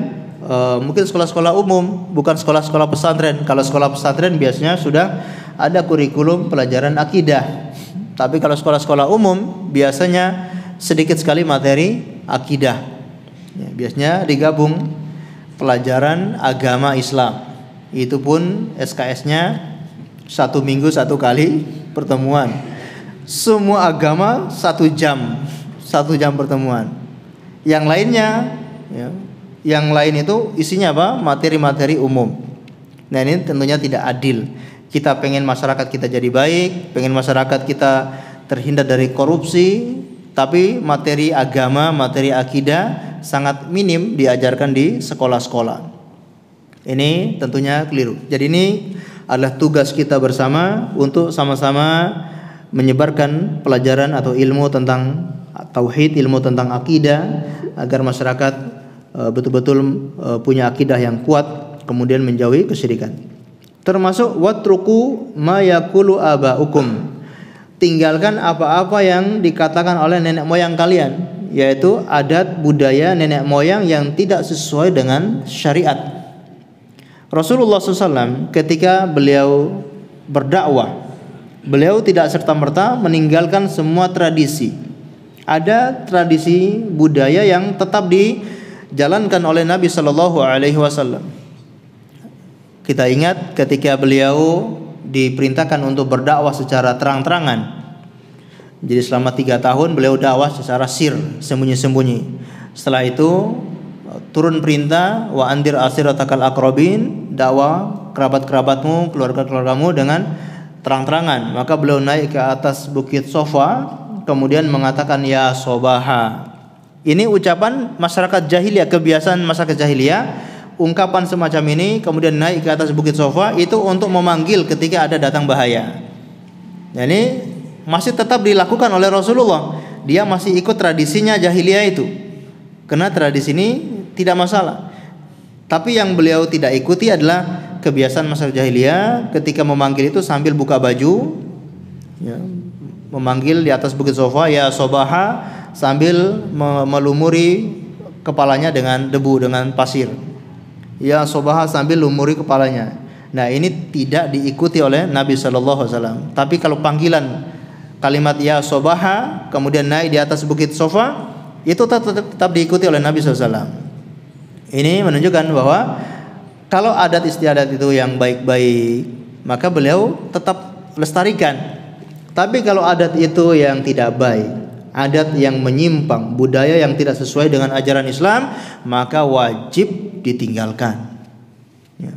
mungkin sekolah-sekolah umum, bukan sekolah-sekolah pesantren. Kalau sekolah pesantren biasanya sudah ada kurikulum pelajaran akidah. Tapi kalau sekolah-sekolah umum biasanya sedikit sekali materi akidah. Ya, biasanya digabung pelajaran agama Islam. Itu pun SKS-nya 1 minggu 1 kali pertemuan. Semua agama 1 jam pertemuan. Yang lainnya, ya, yang lain itu isinya apa? Materi-materi umum. Nah ini tentunya tidak adil. Kita pengen masyarakat kita jadi baik, pengen masyarakat kita terhindar dari korupsi, tapi materi agama, materi akidah sangat minim diajarkan di sekolah-sekolah. Ini tentunya keliru. Jadi ini adalah tugas kita bersama untuk sama-sama menyebarkan pelajaran atau ilmu tentang tauhid, ilmu tentang akidah, agar masyarakat betul-betul punya akidah yang kuat, kemudian menjauhi kesyirikan. Termasuk watruku ma yaqulu abaukum, tinggalkan apa-apa yang dikatakan oleh nenek moyang kalian, yaitu adat budaya nenek moyang yang tidak sesuai dengan syariat. Rasulullah SAW ketika beliau berdakwah, beliau tidak serta-merta meninggalkan semua tradisi. Ada tradisi budaya yang tetap dijalankan oleh Nabi Shallallahu Alaihi Wasallam. Kita ingat ketika beliau diperintahkan untuk berdakwah secara terang-terangan. Jadi selama 3 tahun beliau dakwah secara sir, sembunyi-sembunyi. Setelah itu turun perintah wa andir asiratakal aqrabin, dakwah kerabat-kerabatmu, keluarga-keluargamu dengan terang-terangan. Maka beliau naik ke atas bukit Sofa, kemudian mengatakan ya sobaha. Ini ucapan masyarakat jahiliyah, kebiasaan masyarakat jahiliyah. Ungkapan semacam ini kemudian naik ke atas bukit Sofa itu untuk memanggil ketika ada datang bahaya. Nah, ini masih tetap dilakukan oleh Rasulullah. Dia masih ikut tradisinya jahiliyah itu. Karena tradisi ini tidak masalah. Tapi yang beliau tidak ikuti adalah kebiasaan masyarakat jahiliyah ketika memanggil itu sambil buka baju, ya, memanggil di atas bukit Sofa ya sobaha, sambil melumuri kepalanya dengan debu, dengan pasir. Ya sobaha sambil lumuri kepalanya. Nah, ini tidak diikuti oleh Nabi sallallahu alaihi wasallam. Tapi kalau panggilan kalimat ya sobaha kemudian naik di atas bukit Sofa, itu tetap diikuti oleh Nabi sallallahu alaihi wasallam. Ini menunjukkan bahwa kalau adat istiadat itu yang baik-baik, maka beliau tetap lestarikan. Tapi kalau adat itu yang tidak baik, adat yang menyimpang, budaya yang tidak sesuai dengan ajaran Islam, maka wajib ditinggalkan. Ya.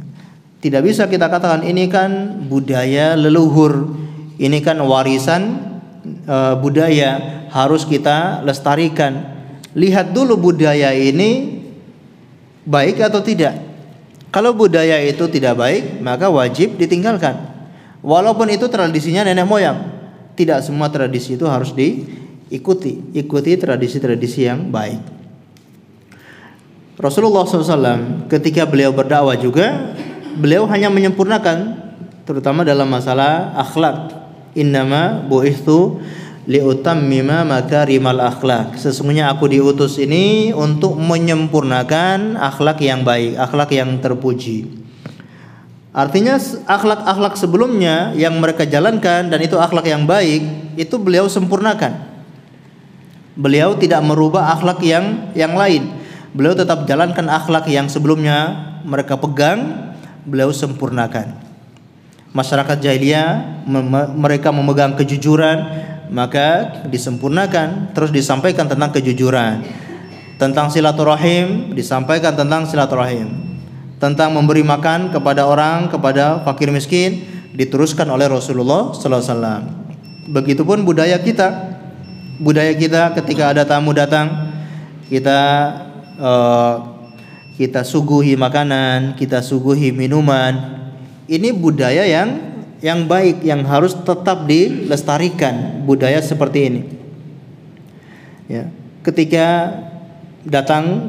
Tidak bisa kita katakan ini kan budaya leluhur, ini kan warisan budaya, harus kita lestarikan. Lihat dulu budaya ini baik atau tidak. Kalau budaya itu tidak baik, maka wajib ditinggalkan. Walaupun itu tradisinya nenek moyang, tidak semua tradisi itu harus diikuti. Ikuti tradisi-tradisi yang baik. Rasulullah SAW ketika beliau berdakwah juga, beliau hanya menyempurnakan, terutama dalam masalah akhlak. Innama bu'ithu liutammima makarimal akhlak. Sesungguhnya aku diutus ini untuk menyempurnakan akhlak yang baik, akhlak yang terpuji. Artinya akhlak-akhlak sebelumnya yang mereka jalankan dan itu akhlak yang baik, itu beliau sempurnakan. Beliau tidak merubah akhlak yang lain. Beliau tetap jalankan akhlak yang sebelumnya mereka pegang, beliau sempurnakan. Masyarakat jahiliyah mereka memegang kejujuran, maka disempurnakan, terus disampaikan tentang kejujuran. Tentang silaturahim disampaikan tentang silaturahim. Tentang memberi makan kepada orang, kepada fakir miskin diteruskan oleh Rasulullah sallallahu alaihi wasallam. Begitupun budaya kita. Budaya kita ketika ada tamu datang, kita suguhi makanan, kita suguhi minuman. Ini budaya yang baik, yang harus tetap dilestarikan, budaya seperti ini. Ya, ketika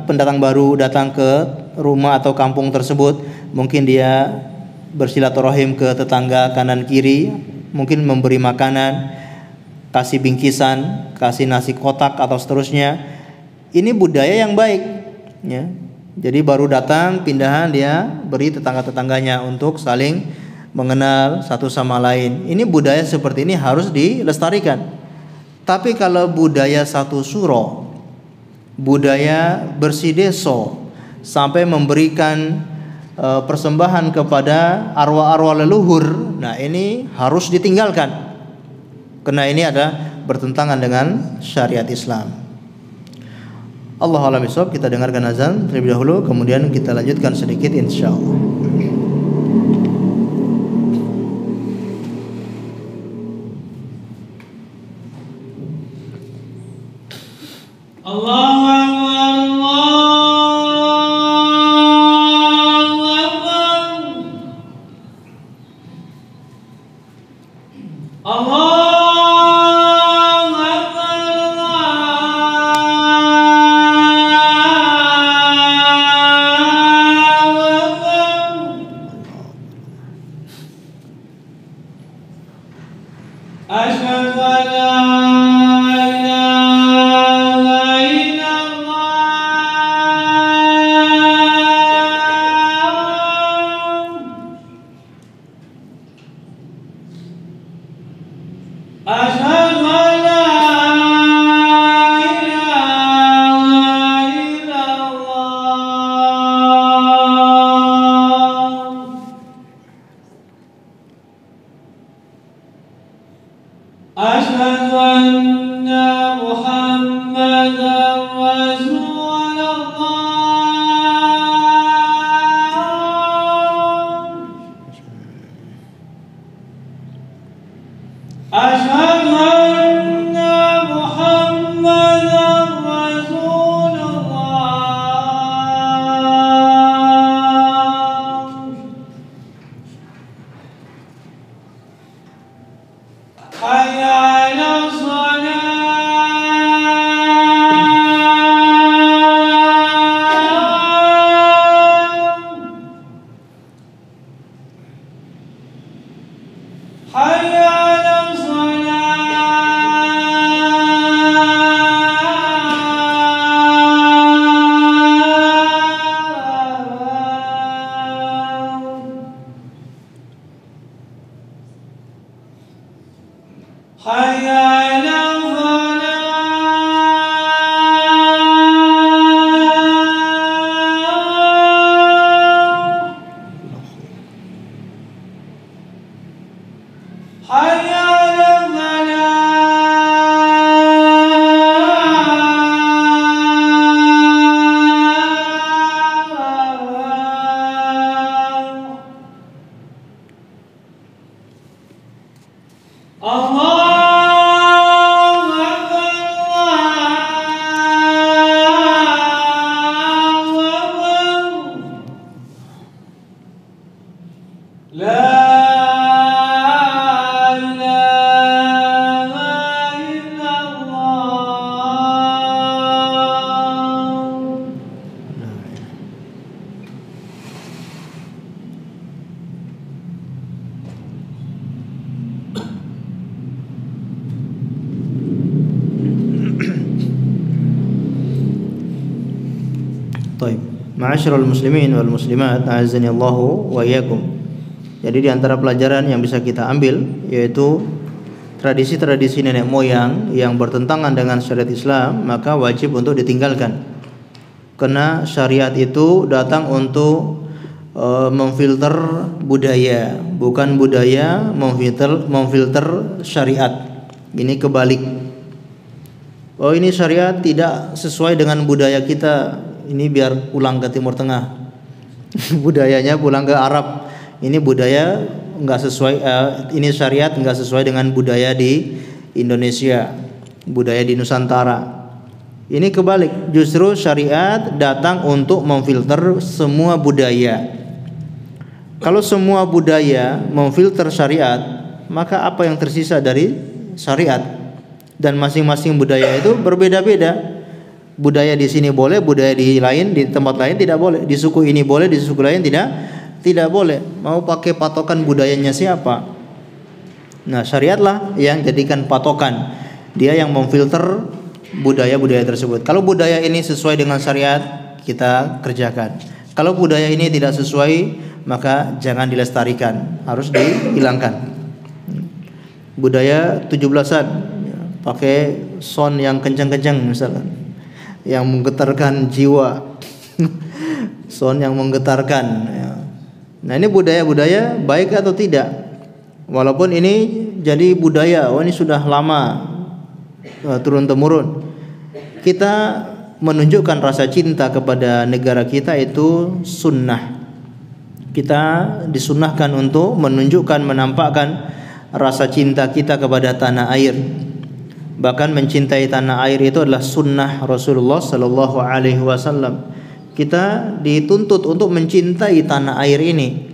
pendatang baru datang ke rumah atau kampung tersebut, mungkin dia bersilaturahim ke tetangga kanan kiri, mungkin memberi makanan, kasih bingkisan, kasih nasi kotak atau seterusnya. Ini budaya yang baik, ya. Jadi baru datang pindahan dia beri tetangga-tetangganya untuk saling mengenal satu sama lain. Ini budaya seperti ini harus dilestarikan. Tapi kalau budaya satu suro, budaya bersih deso, sampai memberikan persembahan kepada arwah-arwah leluhur, nah ini harus ditinggalkan. Karena ini ada bertentangan dengan syariat Islam. Allah a'lam bishawab. Kita dengarkan azan terlebih dahulu, kemudian kita lanjutkan sedikit insyaallah. Allahu Akbar, Allahu Akbar. حي على الفلاح حي على الفلاح الله أكبر الله أكبر لا إله إلا الله Baik, ma'asyiral muslimin wal muslimat, a'azzani Allahu wa iyyakum. Jadi di antara pelajaran yang bisa kita ambil yaitu tradisi-tradisi nenek moyang yang bertentangan dengan syariat Islam, maka wajib untuk ditinggalkan. Karena syariat itu datang untuk memfilter budaya, bukan budaya memfilter syariat. Ini kebalik. Oh, ini syariat tidak sesuai dengan budaya kita, ini biar pulang ke Timur Tengah. Budayanya pulang ke Arab. Ini budaya enggak sesuai, ini syariat enggak sesuai dengan budaya di Indonesia, budaya di Nusantara. Ini kebalik, justru syariat datang untuk memfilter semua budaya. Kalau semua budaya memfilter syariat, maka apa yang tersisa dari syariat? Dan masing-masing budaya itu berbeda-beda. Budaya di sini boleh, budaya di tempat lain tidak boleh. Di suku ini boleh, di suku lain tidak boleh. Mau pakai patokan budayanya siapa? Nah, syariatlah yang jadikan patokan. Dia yang memfilter budaya-budaya tersebut. Kalau budaya ini sesuai dengan syariat, kita kerjakan. Kalau budaya ini tidak sesuai, maka jangan dilestarikan, harus dihilangkan. Budaya 17-an, pakai sound yang kencang-kencang misalkan, yang menggetarkan jiwa, sound yang menggetarkan. Nah, ini budaya-budaya baik atau tidak? Walaupun ini jadi budaya, ini sudah lama turun temurun. Kita menunjukkan rasa cinta kepada negara kita itu sunnah. Kita disunnahkan untuk menunjukkan, menampakkan rasa cinta kita kepada tanah air. Bahkan mencintai tanah air itu adalah sunnah Rasulullah Sallallahu Alaihi Wasallam. Kita dituntut untuk mencintai tanah air ini.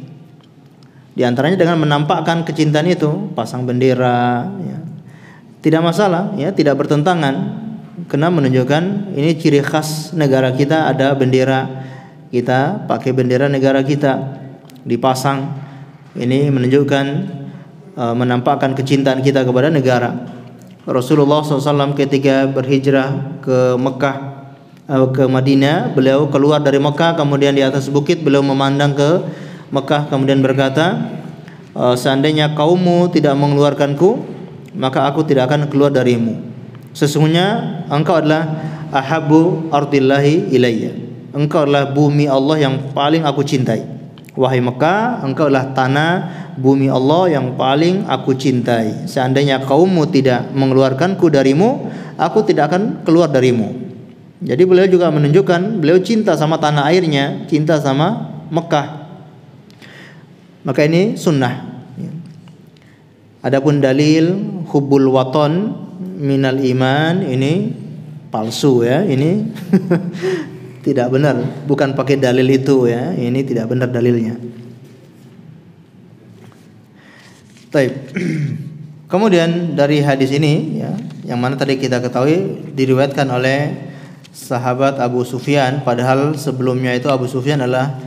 Di antaranya dengan menampakkan kecintaan itu, pasang bendera, ya. Tidak masalah, ya, tidak bertentangan. Karena menunjukkan ini ciri khas negara kita, ada bendera, kita pakai bendera negara kita dipasang. Ini menunjukkan menampakkan kecintaan kita kepada negara. Rasulullah SAW ketika berhijrah ke Mekah, ke Madinah, beliau keluar dari Mekah, kemudian di atas bukit beliau memandang ke Mekah, kemudian berkata, seandainya kaummu tidak mengeluarkanku, maka aku tidak akan keluar darimu. Sesungguhnya engkau adalah ahabbu ardillahi ilayya. Engkau adalah bumi Allah yang paling aku cintai. Wahai Mekah, engkau adalah tanah bumi Allah yang paling aku cintai. Seandainya kaummu tidak mengeluarkanku darimu, aku tidak akan keluar darimu. Jadi beliau juga menunjukkan beliau cinta sama tanah airnya, cinta sama Mekah. Maka ini sunnah. Adapun dalil hubbul waton minal iman, ini palsu, ya. Ini tidak benar, bukan pakai dalil itu, ya. Ini tidak benar dalilnya. Baik. Kemudian dari hadis ini, ya, yang mana tadi kita ketahui diriwayatkan oleh sahabat Abu Sufyan, padahal sebelumnya itu Abu Sufyan adalah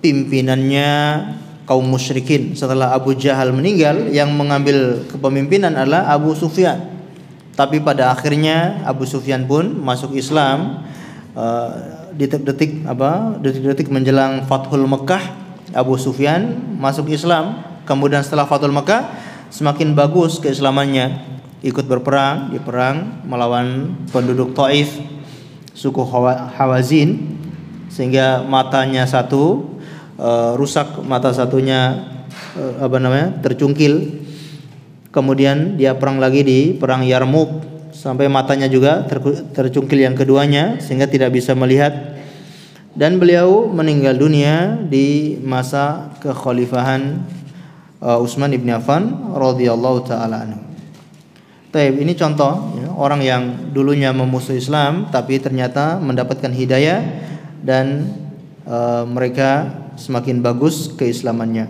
pimpinannya kaum musyrikin. Setelah Abu Jahal meninggal, yang mengambil kepemimpinan adalah Abu Sufyan. Tapi pada akhirnya Abu Sufyan pun masuk Islam. Detik-detik menjelang Fathul Mekah, Abu Sufyan masuk Islam. Kemudian setelah Fathul Mekah semakin bagus keislamannya. ikut berperang, di perang melawan penduduk Taif, suku Hawazin, sehingga matanya satu rusak, mata satunya tercungkil. Kemudian dia perang lagi di perang Yarmuk sampai matanya juga tercungkil yang keduanya sehingga tidak bisa melihat, dan beliau meninggal dunia di masa kekhalifahan Utsman ibn Affan radhiyallahu taala anhu. Taib, ini contoh ya, orang yang dulunya memusuhi Islam tapi ternyata mendapatkan hidayah dan mereka semakin bagus keislamannya.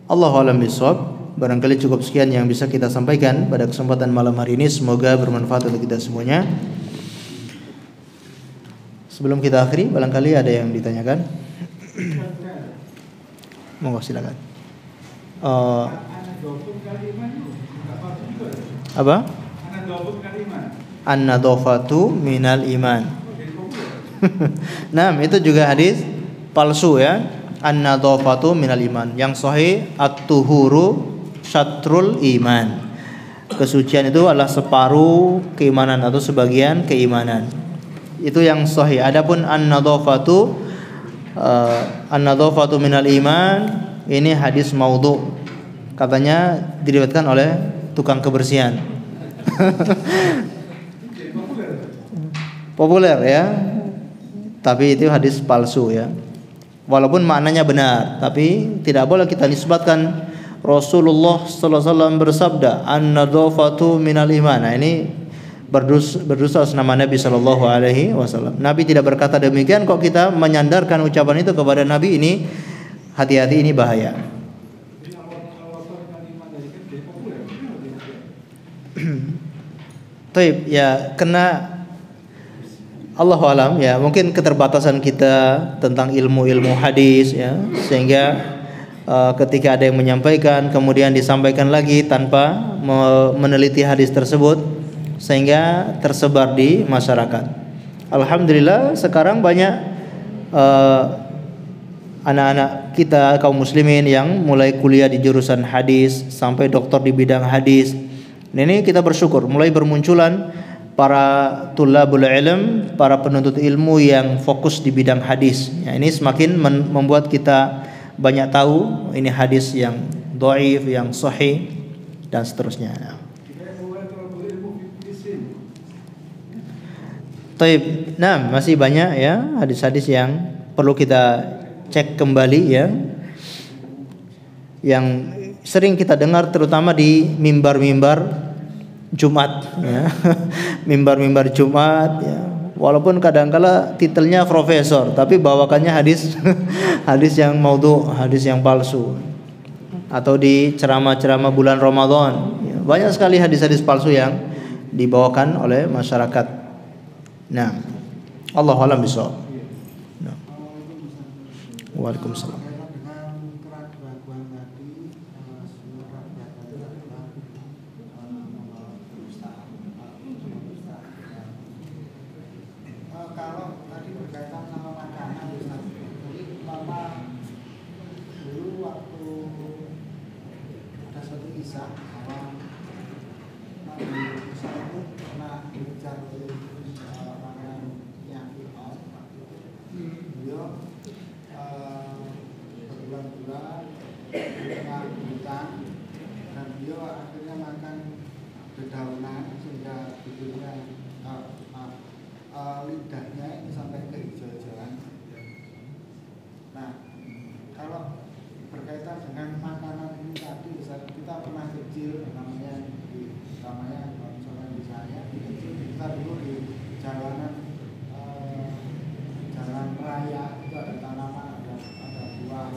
Allahu a'lam bishawab. Barangkali cukup sekian yang bisa kita sampaikan pada kesempatan malam hari ini. Semoga bermanfaat untuk kita semuanya. Sebelum kita akhiri, barangkali ada yang ditanyakan. Monggo silakan. Apa? An-nadhafatu minal iman. Nah, itu juga hadis palsu ya. An-nadhafatu minal iman. Yang sahih at-tuhuru syatrul iman. Kesucian itu adalah separuh keimanan atau sebagian keimanan. Itu yang sahih. Adapun an-nadhafatu minal iman, ini hadis maudhu. Katanya diriwayatkan oleh tukang kebersihan. Populer ya. Tapi itu hadis palsu ya. Walaupun maknanya benar, tapi tidak boleh kita nisbatkan Rasulullah sallallahu alaihi wasallam bersabda an-nadhafatu minal iman. Nah, ini berdusta atas nama Nabi sallallahu alaihi wasallam. Nabi tidak berkata demikian, kok kita menyandarkan ucapan itu kepada Nabi, ini hati-hati, ini bahaya. Taib, ya kena Allahu alam ya, mungkin keterbatasan kita tentang ilmu hadis ya, sehingga ketika ada yang menyampaikan kemudian disampaikan lagi tanpa meneliti hadis tersebut sehingga tersebar di masyarakat. Alhamdulillah sekarang banyak anak-anak kita kaum muslimin yang mulai kuliah di jurusan hadis sampai doktor di bidang hadis. Ini kita bersyukur mulai bermunculan para tulabul ilm, para penuntut ilmu yang fokus di bidang hadis. Ya, ini semakin membuat kita banyak tahu ini hadis yang dhaif, yang sahih dan seterusnya. Taib. Nah, masih banyak ya hadis-hadis yang perlu kita cek kembali ya. Yang sering kita dengar terutama di mimbar-mimbar Jumat ya. Mimbar-mimbar Jumat ya. Walaupun kadangkala titelnya profesor, tapi bawakannya hadis hadis yang maudhu, hadis yang palsu. Atau di ceramah-ceramah bulan Ramadan, ya, banyak sekali hadis-hadis palsu yang dibawakan oleh masyarakat. Nah, Allahu a'lam bishawab. Nah. Waalaikumsalam. Lidahnya ini sampai ke hijau-hijauan. Nah, kalau berkaitan dengan makanan ini tadi, kita pernah kecil, namanya misalnya di saya, di kecil kita dulu di jalanan jalan raya itu ada tanaman, ada buah,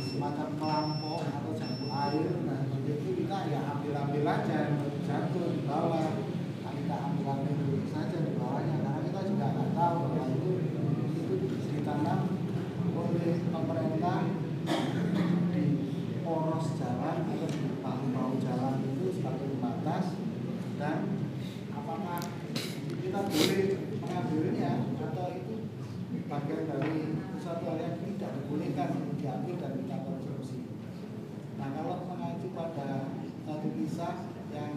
semacam kelampok atau jambu air. Nah, itu kita ya ambil aja, jatuh di bawah, kita ambil dulu saja di bawahnya, karena kita juga nggak tahu bahwa itu ditanam oleh diambil dan kita konsumsi. Nah kalau mengacu pada satu kisah yang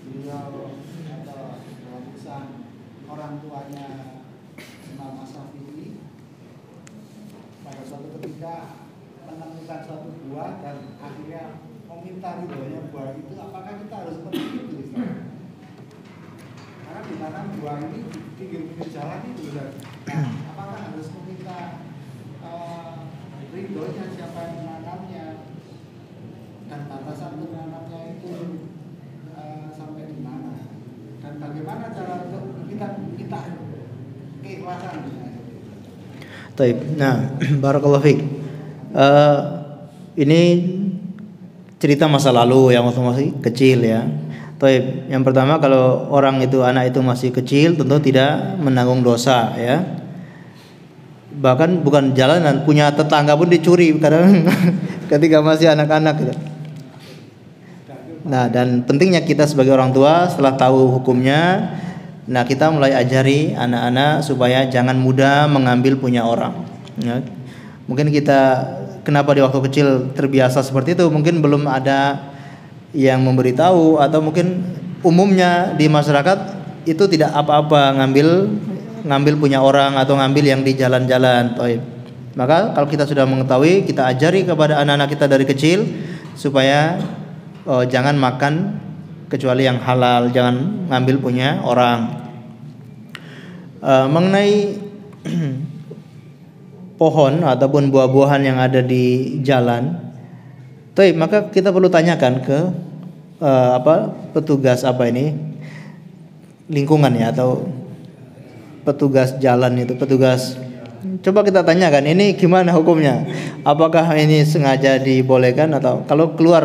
beliau atau dalam kisah orang tuanya Imam As-Syafi'i pada suatu ketika menemukan suatu buah dan akhirnya meminta ridhonya buah itu, apakah kita harus seperti itu Ustaz? Karena di mana buah ini di pinggir jalan itu Ustaz. Nah, apakah harus meminta ridhonya siapa yang menanamnya dan batasan untuk menanamnya itu sampai di mana? Dan bagaimana cara untuk kita keikhlasan? Taib. Nah, barakallahu fiik. Ini cerita masa lalu yang waktu masih kecil ya. Taib. Yang pertama kalau orang itu anak itu masih kecil tentu tidak menanggung dosa ya. Bahkan bukan jalanan, punya tetangga pun dicuri kadang ketika masih anak-anak gitu. Nah, dan pentingnya kita sebagai orang tua setelah tahu hukumnya, nah kita mulai ajari anak-anak supaya jangan mudah mengambil punya orang ya. Mungkin kita kenapa di waktu kecil terbiasa seperti itu, mungkin belum ada yang memberitahu atau mungkin umumnya di masyarakat itu tidak apa-apa ngambil punya orang atau ngambil yang di jalan-jalan. Maka kalau kita sudah mengetahui, kita ajari kepada anak-anak kita dari kecil supaya jangan makan kecuali yang halal, jangan ngambil punya orang. Mengenai pohon ataupun buah-buahan yang ada di jalan, maka kita perlu tanyakan ke petugas lingkungan ya, atau petugas jalan itu, petugas. Coba kita tanyakan ini gimana hukumnya, apakah ini sengaja dibolehkan atau kalau keluar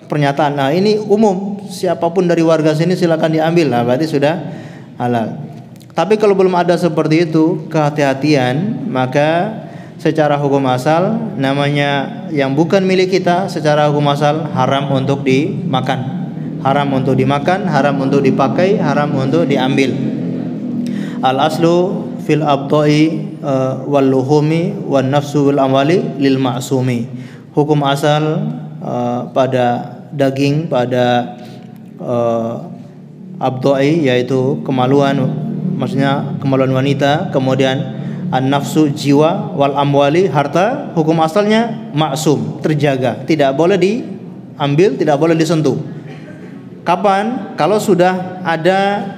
pernyataan, nah ini umum siapapun dari warga sini silakan diambil, nah berarti sudah halal. Tapi kalau belum ada seperti itu, kehati-hatian, maka secara hukum asal namanya yang bukan milik kita, secara hukum asal haram untuk dimakan, haram untuk dimakan, haram untuk dipakai, haram untuk diambil. Al aslu fil abdoi wal luhumi wan nafsu wal amwali lil ma'sumi. Hukum asal pada daging, pada abdoi yaitu kemaluan, maksudnya kemaluan wanita, kemudian an-nafsu jiwa, wal amwali harta, hukum asalnya maksum, terjaga, tidak boleh diambil, tidak boleh disentuh. Kapan? Kalau sudah ada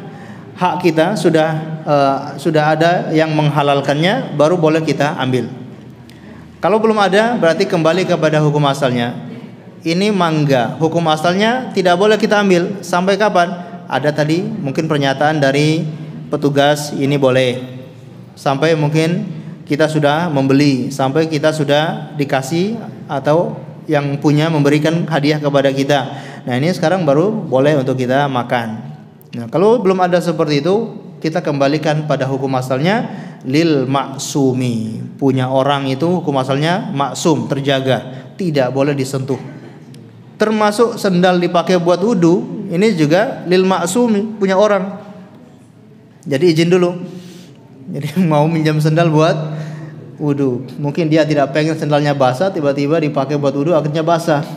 hak kita, sudah ada yang menghalalkannya, baru boleh kita ambil. Kalau belum ada, berarti kembali kepada hukum asalnya. Ini mangga, hukum asalnya tidak boleh kita ambil. Sampai kapan? Ada tadi mungkin pernyataan dari petugas ini boleh. Sampai mungkin kita sudah membeli, sampai kita sudah dikasih atau yang punya memberikan hadiah kepada kita. Nah ini sekarang baru boleh untuk kita makan. Nah kalau belum ada seperti itu, kita kembalikan pada hukum asalnya lil maksumi. Punya orang itu hukum asalnya maksum, terjaga, tidak boleh disentuh. Termasuk sendal dipakai buat wudu, ini juga lil maksumi, punya orang. Jadi izin dulu. Jadi mau minjam sendal buat wudu, mungkin dia tidak pengen sendalnya basah, tiba-tiba dipakai buat wudu akhirnya basah.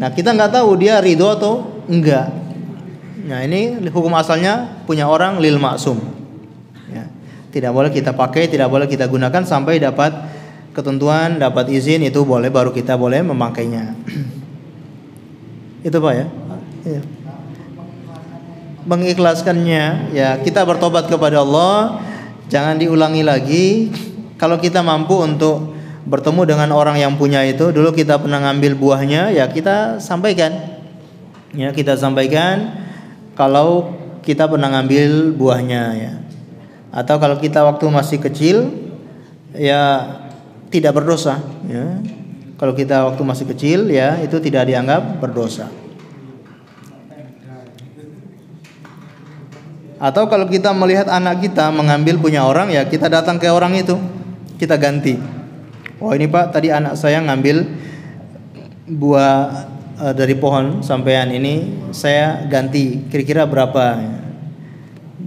Nah kita nggak tahu dia ridho atau enggak. Nah ini hukum asalnya punya orang lil maksum ya. Tidak boleh kita pakai, tidak boleh kita gunakan sampai dapat ketentuan, dapat izin, itu boleh, baru kita boleh memakainya. Itu Pak ya, ya. Mengikhlaskannya ya, kita bertobat kepada Allah, jangan diulangi lagi. Kalau kita mampu untuk bertemu dengan orang yang punya itu, dulu kita pernah ngambil buahnya, ya kita sampaikan. Ya, kita sampaikan kalau kita pernah ngambil buahnya ya. Atau kalau kita waktu masih kecil ya tidak berdosa ya. Kalau kita waktu masih kecil ya itu tidak dianggap berdosa. Atau kalau kita melihat anak kita mengambil punya orang, ya kita datang ke orang itu, kita ganti. Oh ini Pak, tadi anak saya ngambil buah dari pohon sampean ini, saya ganti, kira-kira berapa?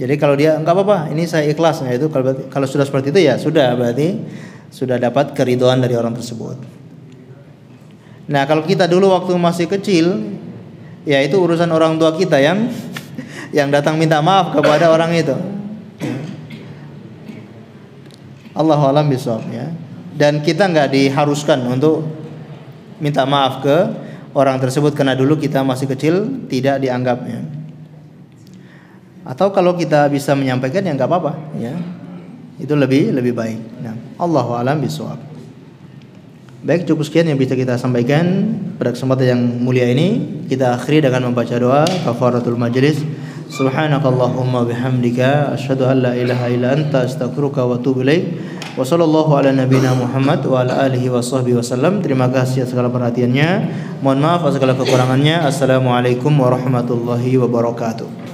Jadi kalau dia enggak apa-apa, ini saya ikhlas, nah itu kalau sudah seperti itu ya sudah, berarti sudah dapat keridhaan dari orang tersebut. Nah, kalau kita dulu waktu masih kecil, ya itu urusan orang tua kita yang datang minta maaf kepada orang itu. Allahu a'lam bishawab ya. Dan kita nggak diharuskan untuk minta maaf ke orang tersebut karena dulu kita masih kecil tidak dianggapnya. Atau kalau kita bisa menyampaikan ya nggak apa-apa ya. Itu lebih baik. Nah, Allahu a'lam bishawab. Baik, cukup sekian yang bisa kita sampaikan pada kesempatan yang mulia ini. Kita akhiri dengan membaca doa kafaratul majlis. Subhanakallahumma bihamdika asyhadu an la ilaha illa anta astaghfiruka wa atubu ilaik. Wa sallallahu ala nabiyyina Muhammad wa ala alihi wa sahbihi wasallam. Terima kasih atas segala perhatiannya. Mohon maaf atas segala kekurangannya. Assalamualaikum warahmatullahi wabarakatuh.